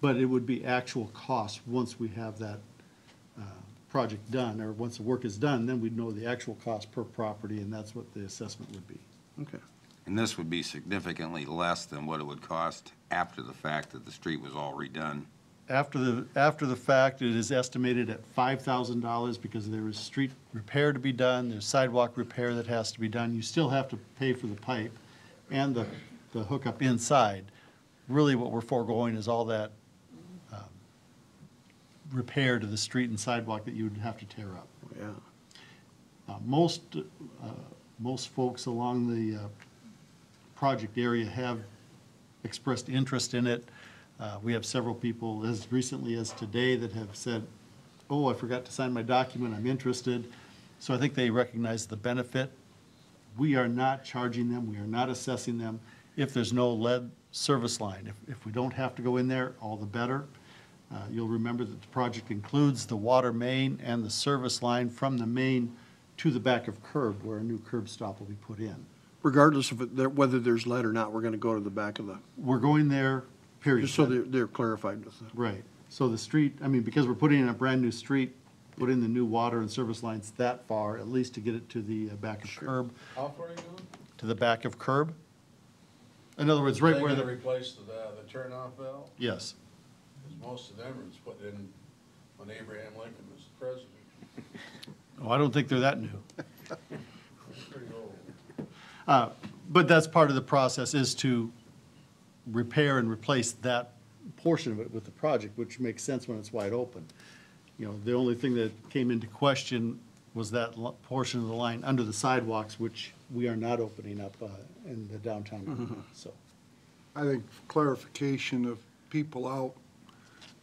But it would be actual cost once we have that project done, or once the work is done, then we'd know the actual cost per property, and that's what the assessment would be. Okay. And this would be significantly less than what it would cost after the fact that the street was all redone. After the fact, it is estimated at $5,000 because there is street repair to be done, there's sidewalk repair that has to be done. You still have to pay for the pipe and the hookup inside. Really what we're foregoing is all that repair to the street and sidewalk that you would have to tear up. Yeah. Most folks along the project area have expressed interest in it. We have several people as recently as today that have said, oh, I forgot to sign my document, I'm interested. So I think they recognize the benefit. We are not charging them, we are not assessing them if there's no lead service line. If we don't have to go in there, all the better. You'll remember that the project includes the water main and the service line from the main to the back of curb, where a new curb stop will be put in. Regardless of whether there's lead or not, we're gonna go to the back of the, We're going there, period. just so they're clarified with that. Right. So the street, I mean, because we're putting in a brand-new street, put in the new water and service lines that far, at least to get it to the back of curb. How far are you going? To the back of curb. In other words, right where They the, replace the turnoff valve? yes. Because most of them was put in when Abraham Lincoln was president. Oh, I don't think they're that new. Pretty old. But that's part of the process, is to repair and replace that portion of it with the project, which makes sense when it's wide open. You know, the only thing that came into question was that portion of the line under the sidewalks, which we are not opening up in the downtown area, so. I think clarification of people out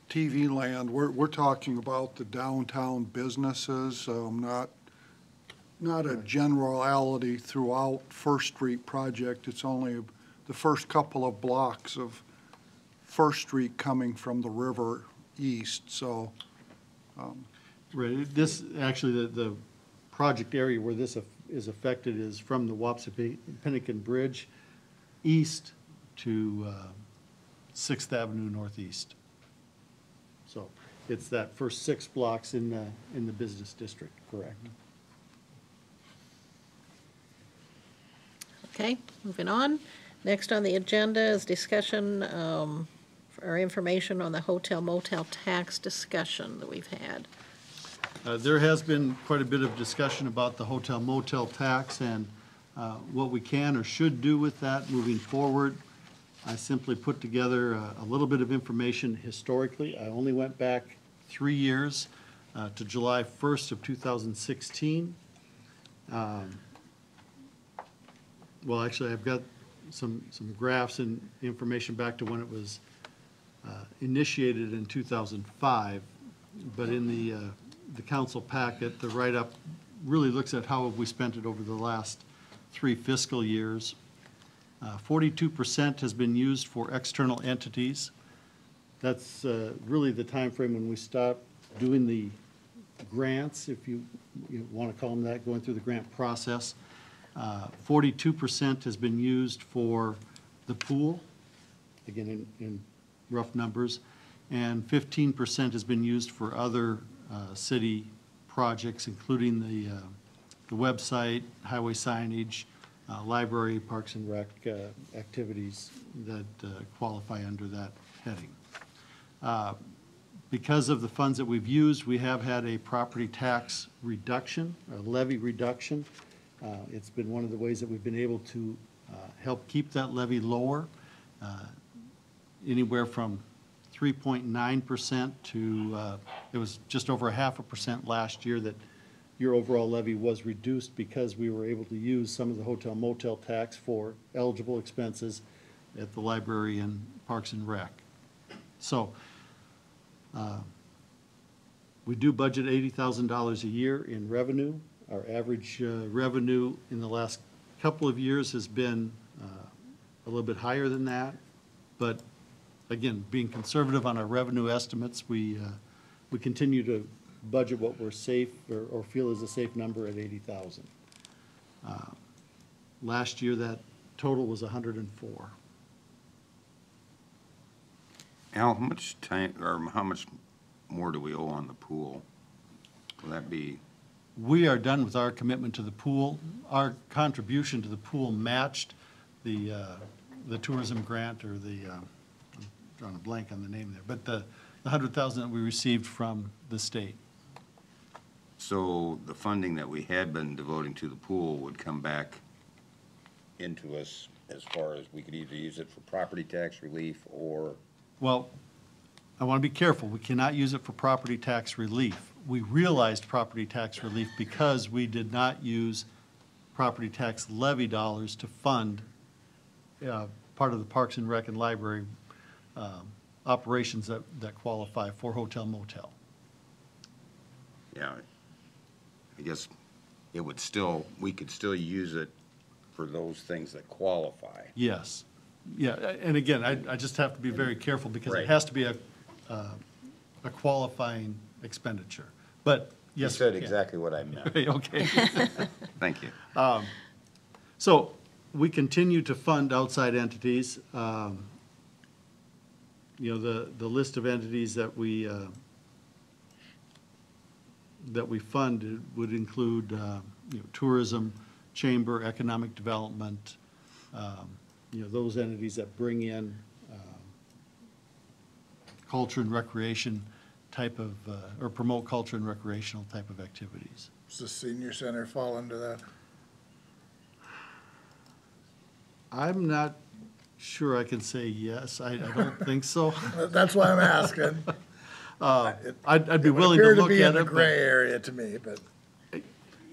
TV land, we're talking about the downtown businesses, not a generality throughout First Street project. It's only the first couple of blocks of First Street coming from the river east, so. Right, this, actually, the project area where this is affected is from the Wapsipinicon Bridge east to 6th Avenue Northeast. So it's that first 6 blocks in the business district, correct? Okay, moving on. Next on the agenda is discussion, or information on the hotel motel tax discussion that we've had. There has been quite a bit of discussion about the hotel motel tax and what we can or should do with that moving forward. I simply put together a little bit of information historically. I only went back 3 years to July 1st of 2016. Well, actually, I've got some graphs and information back to when it was initiated in 2005. But in the council packet, the write-up really looks at how have we spent it over the last 3 fiscal years. 42% has been used for external entities. That's really the time frame when we stopped doing the grants, if you want to call them that, going through the grant process. 42% has been used for the pool, again in rough numbers, and 15% has been used for other city projects, including the website, highway signage, library, parks and rec activities that qualify under that heading. Because of the funds that we've used, we have had a property tax reduction, a levy reduction. It's been one of the ways that we've been able to help keep that levy lower, anywhere from 3.9% to, it was just over 0.5% last year that your overall levy was reduced because we were able to use some of the hotel motel tax for eligible expenses at the library and Parks and Rec. So we do budget $80,000 a year in revenue. Our average revenue in the last couple of years has been a little bit higher than that. But again, being conservative on our revenue estimates, we continue to budget what we're safe or feel is a safe number at 80,000. Last year, that total was 104. Al, how much time, or how much more do we owe on the pool? Will that be? We are done with our commitment to the pool. Our contribution to the pool matched the tourism grant, or the, I'm drawing a blank on the name there, but the 100,000 that we received from the state. So the funding that we had been devoting to the pool would come back into us as far as we could either use it for property tax relief or? Well, I want to be careful. We cannot use it for property tax relief. We realized property tax relief because we did not use property tax levy dollars to fund part of the Parks and Rec and Library operations that qualify for hotel motel. Yeah, I guess it would still, we could still use it for those things that qualify. Yes. Yeah, and again, I just have to be very careful because Right. it has to be a qualifying expenditure. But You yes. said we can. exactly what I meant. Okay. Thank you. So we continue to fund outside entities. You know, the list of entities that we fund would include, you know, tourism, chamber, economic development, you know, those entities that bring in culture and recreation type of, or promote culture and recreational type of activities. Does the senior center fall under that? I'm not sure I can say yes. I don't think so. That's why I'm asking. I'd be It would willing appear to look be in at the it, gray but, area to me, but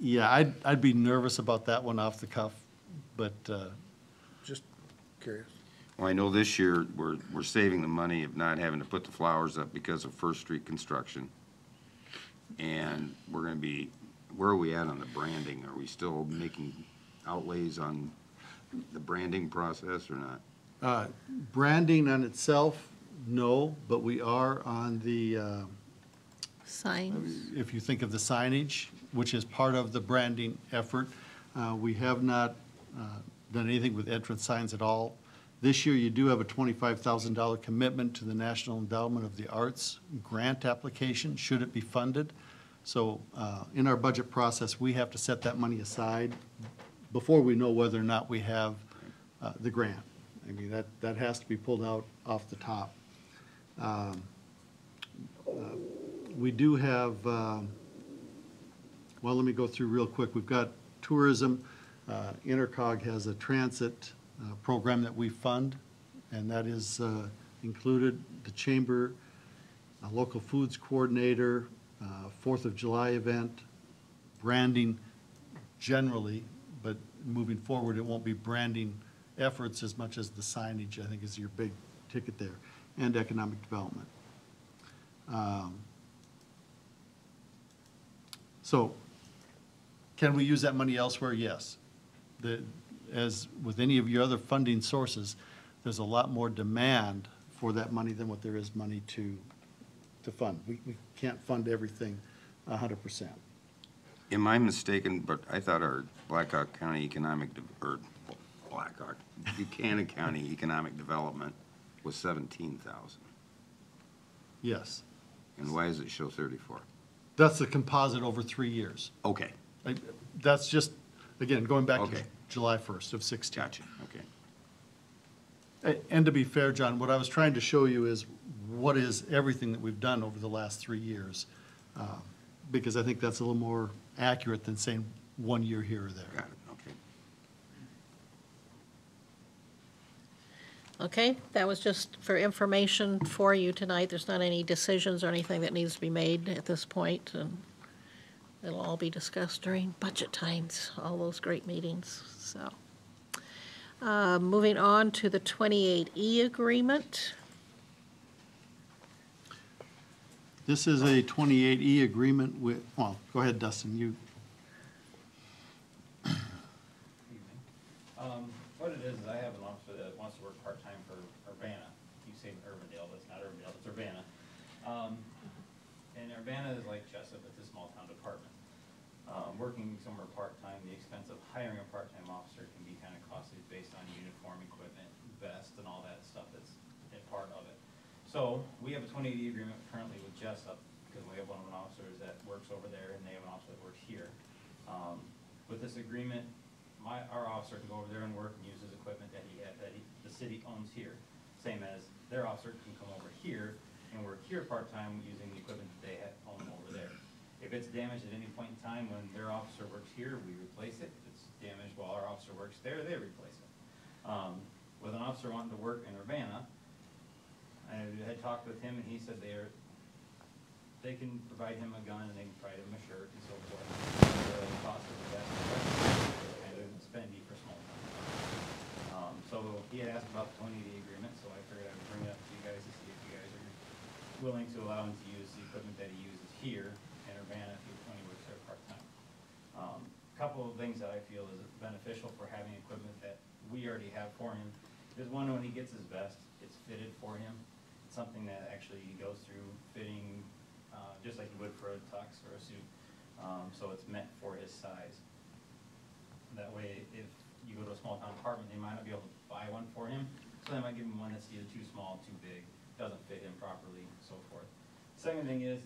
yeah, I'd be nervous about that one off the cuff, but, just curious. Well, I know this year, we're saving the money of not having to put the flowers up because of First Street construction. And we're gonna be, where are we at on the branding? Are we still making outlays on the branding process or not? branding on itself, no, but we are on the, Signs. if you think of the signage, which is part of the branding effort, we have not done anything with entrance signs at all. This year, you do have a $25,000 commitment to the National Endowment of the Arts grant application, should it be funded. So in our budget process, we have to set that money aside before we know whether or not we have the grant. I mean, that has to be pulled out off the top. We do have, well, let me go through real quick. We've got tourism. Intercog has a transit program that we fund, and that is included the chamber, a local foods coordinator, 4th of July event, branding generally, but moving forward, it won't be branding efforts as much as the signage, I think, is your big ticket there, and economic development. So, can we use that money elsewhere? Yes. As with any of your other funding sources, there's a lot more demand for that money than what there is money to fund. We can't fund everything 100%. Am I mistaken, but I thought our Buchanan County Economic Development was 17,000. Yes. And why does it show 34? That's the composite over 3 years. Okay, That's just, again, going back to Okay. July 1st of 16. gotcha, okay. And to be fair, John, what I was trying to show you is what is everything that we've done over the last 3 years, because I think that's a little more accurate than saying 1 year here or there. Got it, okay. Okay, that was just for information for you tonight. There's not any decisions or anything that needs to be made at this point, and it'll all be discussed during budget times, all those great meetings, so. Moving on to the 28E agreement. This is a 28E agreement with, well, go ahead, Dustin, you. What it is I have an officer that wants to work part-time for Urbana. You say Urbandale, but it's not Urbandale, it's Urbana. And Urbana is like Jessup, it's a small-town department. Working somewhere part-time, the expense of hiring a part-time officer can be kind of costly based on uniform, equipment, vest, and all that stuff that's a part of it. So we have a 28E agreement currently with Jessup because we have one of the officers that works over there and they have an officer that works here. With this agreement, our officer can go over there and work and use his equipment that the city owns here. Same as their officer can come over here and work here part-time using the equipment that they own over there. If it's damaged at any point in time when their officer works here, we replace it. If it's damaged while our officer works there, they replace it. With an officer wanting to work in Urbana, I had talked with him, and he said they can provide him a gun, and they can provide him a shirt and so forth. The cost of that is kind of spendy for small towns. So he had asked about the 2080 agreement, so I figured I would bring it up to you guys to see if you guys are willing to allow him to use the equipment that he uses here in Urbana when he works there part-time. Couple of things that I feel is beneficial for having equipment that we already have for him is one, when he gets his vest, it's fitted for him. It's something that actually he goes through fitting just like you would for a tux or a suit. So it's meant for his size. That way, if you go to a small town department, they might not be able to buy one for him. So they might give him one that's either too small, too big, doesn't fit him properly, so forth. Second thing is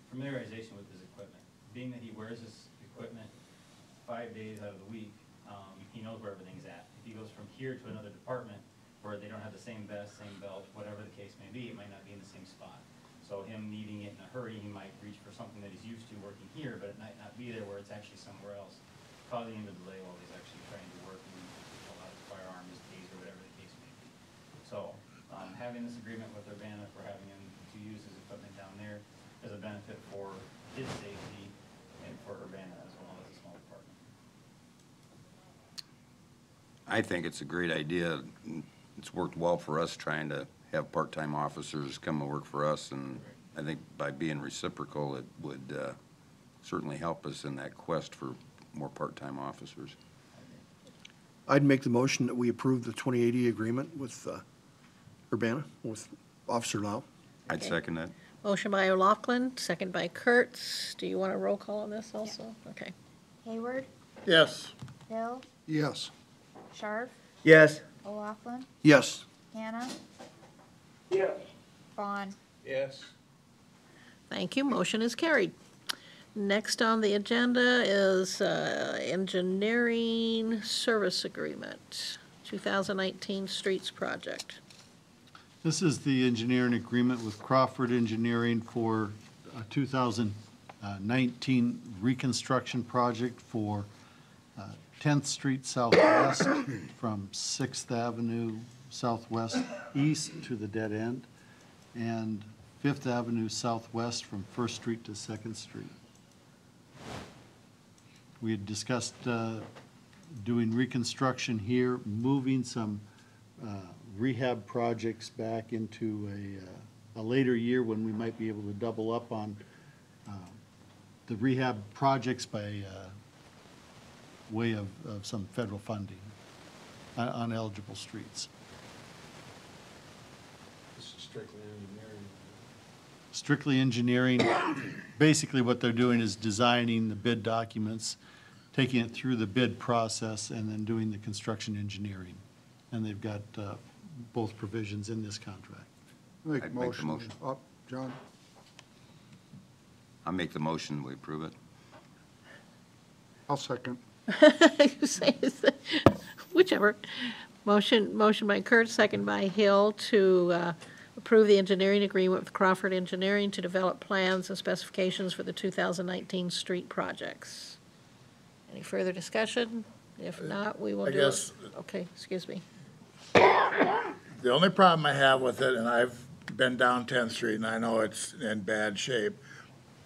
familiarization with his equipment. Being that he wears this equipment 5 days out of the week, he knows where everything's at. If he goes from here to another department where they don't have the same vest, same belt, whatever the case may be, it might not be in the same spot. So him needing it in a hurry, he might reach for something that he's used to working here, but it might not be there where it's actually somewhere else, causing him to delay while he's actually trying to work and pull out his firearm, his taser, whatever the case may be. So having this agreement with Urbana for having him to use his equipment down there is a benefit for his safety and for Urbana as well as a small department. I think it's a great idea. It's worked well for us trying to have part-time officers come and work for us, and I think by being reciprocal, it would certainly help us in that quest for more part-time officers. I'd make the motion that we approve the 2080 agreement with Urbana, with Officer Lau. I'd second that. Motion by O'Loughlin, second by Kurtz. Do you want a roll call on this also? Okay. Hayward, Yes. Hill, Yes. Sharp, Yes. O'Laughlin, Yes. Hannah, Yes. Vaughn. Yes. Thank you. Motion is carried. Next on the agenda is engineering service agreement, 2019 streets project. This is the engineering agreement with Crawford Engineering for a 2019 reconstruction project for 10th Street Southwest from 6th Avenue Southwest east to the dead end, and 5th Avenue Southwest from 1st Street to 2nd Street. We had discussed doing reconstruction here, moving some rehab projects back into a later year when we might be able to double up on the rehab projects by way of some federal funding on eligible streets. This is strictly engineering. Strictly engineering, basically what they're doing is designing the bid documents, taking it through the bid process, and then doing the construction engineering. And they've got both provisions in this contract. Make I'd make the motion. Up, John? I'll make the motion, we approve it. I'll second. You say whichever. Motion by Kurtz, second by Hill to approve the engineering agreement with Crawford Engineering to develop plans and specifications for the 2019 street projects. Any further discussion? If not, we will I do guess- it. Okay, excuse me. The only problem I have with it, and I've been down 10th Street, and I know it's in bad shape,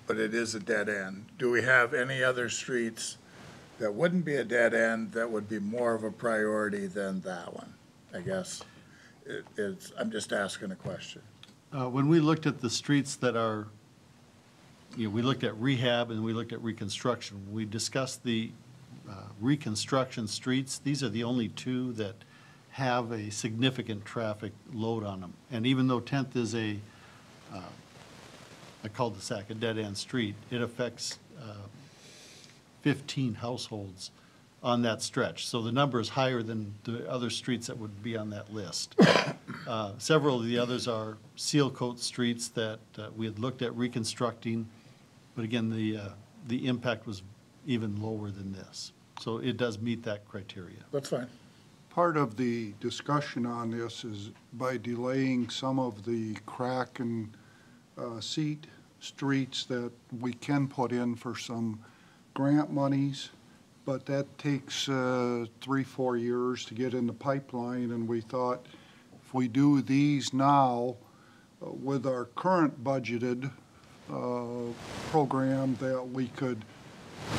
but it is a dead end. Do we have any other streets that wouldn't be a dead end that would be more of a priority than that one? I guess I'm just asking a question. When we looked at the streets that are, we looked at rehab and we looked at reconstruction. We discussed the reconstruction streets. These are the only two that have a significant traffic load on them. And even though 10th is a cul-de-sac, a dead-end street, it affects 15 households on that stretch. So the number is higher than the other streets that would be on that list. Several of the others are seal coat streets that we had looked at reconstructing, but again, the impact was even lower than this. So it does meet that criteria. That's fine. Part of the discussion on this is by delaying some of the crack and seat streets that we can put in for some grant monies, but that takes 3-4 years to get in the pipeline, and we thought if we do these now with our current budgeted program, that we could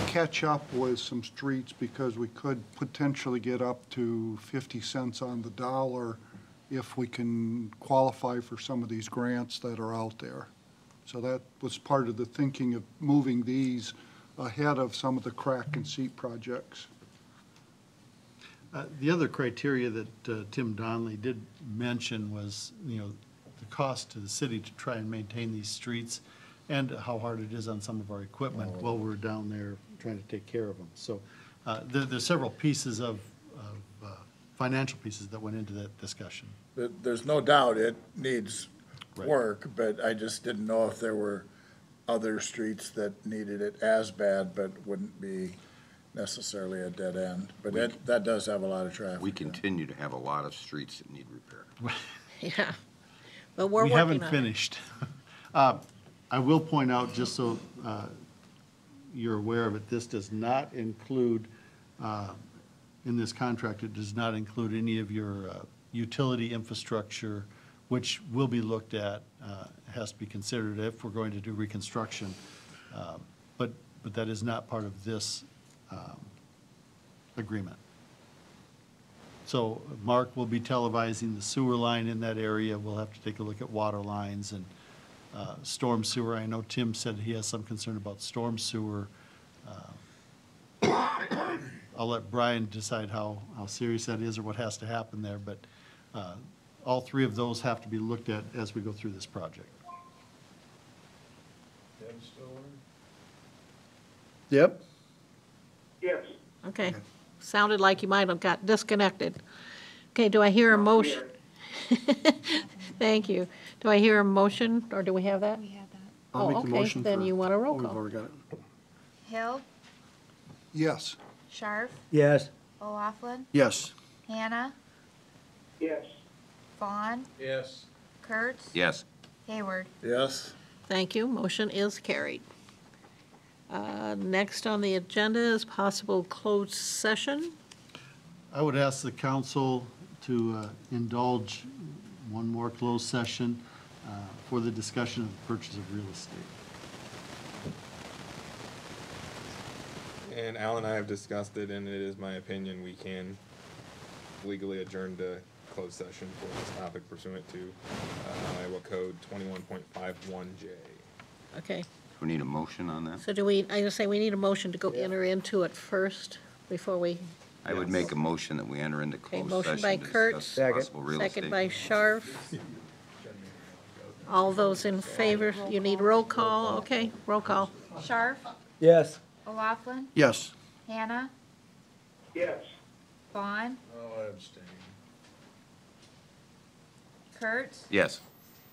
catch up with some streets because we could potentially get up to 50 cents on the dollar if we can qualify for some of these grants that are out there. So that was part of the thinking of moving these ahead of some of the crack and seat projects. The other criteria that Tim Donnelly did mention was, the cost to the city to try and maintain these streets and how hard it is on some of our equipment while we're down there trying to take care of them. So there's several pieces of financial pieces that went into that discussion. There's no doubt it needs Right. work, but I just didn't know if there were other streets that needed it as bad, but wouldn't be necessarily a dead end. But that does have a lot of traffic. We continue to have a lot of streets that need repair. Yeah, but we're We working haven't on it. finished. I will point out, just so you're aware of it, this does not include, in this contract, it does not include any of your utility infrastructure, which will be looked at, has to be considered if we're going to do reconstruction. But that is not part of this agreement. So Mark will be televising the sewer line in that area. We'll have to take a look at water lines and storm sewer. I know Tim said he has some concern about storm sewer. I'll let Brian decide how serious that is or what has to happen there, but all three of those have to be looked at as we go through this project. Yep. Yes. Okay, sounded like you might have got disconnected. Okay, do I hear a motion? Thank you. Do I hear a motion, or do we have that? We had that. I'll make the motion Then for- you want a roll We've call. already got it. Hill, Yes. Scharf, Yes. O'Laughlin, Yes. Hannah, Yes. Vaughn, Yes. Kurtz, Yes. Hayward. Yes? Thank you, motion is carried. Next on the agenda is possible closed session. I would ask the council to indulge one more closed session for the discussion of the purchase of real estate. And Al and I have discussed it, and it is my opinion we can legally adjourn to closed session for this topic pursuant to Iowa Code 21.51J. Okay, Do we need a motion on that? so I just say we need a motion to go enter into it first before we, I would make a motion that we enter into okay, closed motion session by to Kurtz. discuss possible real estate. Second by Scharf. All those in favor, you need roll call, okay, roll call. Scharf, Yes. O'Laughlin, Yes. Hannah, Yes. Vaughn, Oh, I abstain. Kurtz, Yes.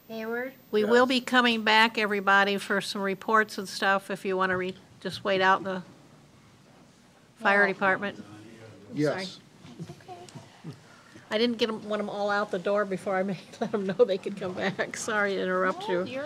Hayward. We will be coming back, everybody, for some reports and stuff, if you want to just wait out in the fire department. Yes. I didn't want them all out the door before I let them know they could come back. Sorry to interrupt you. You're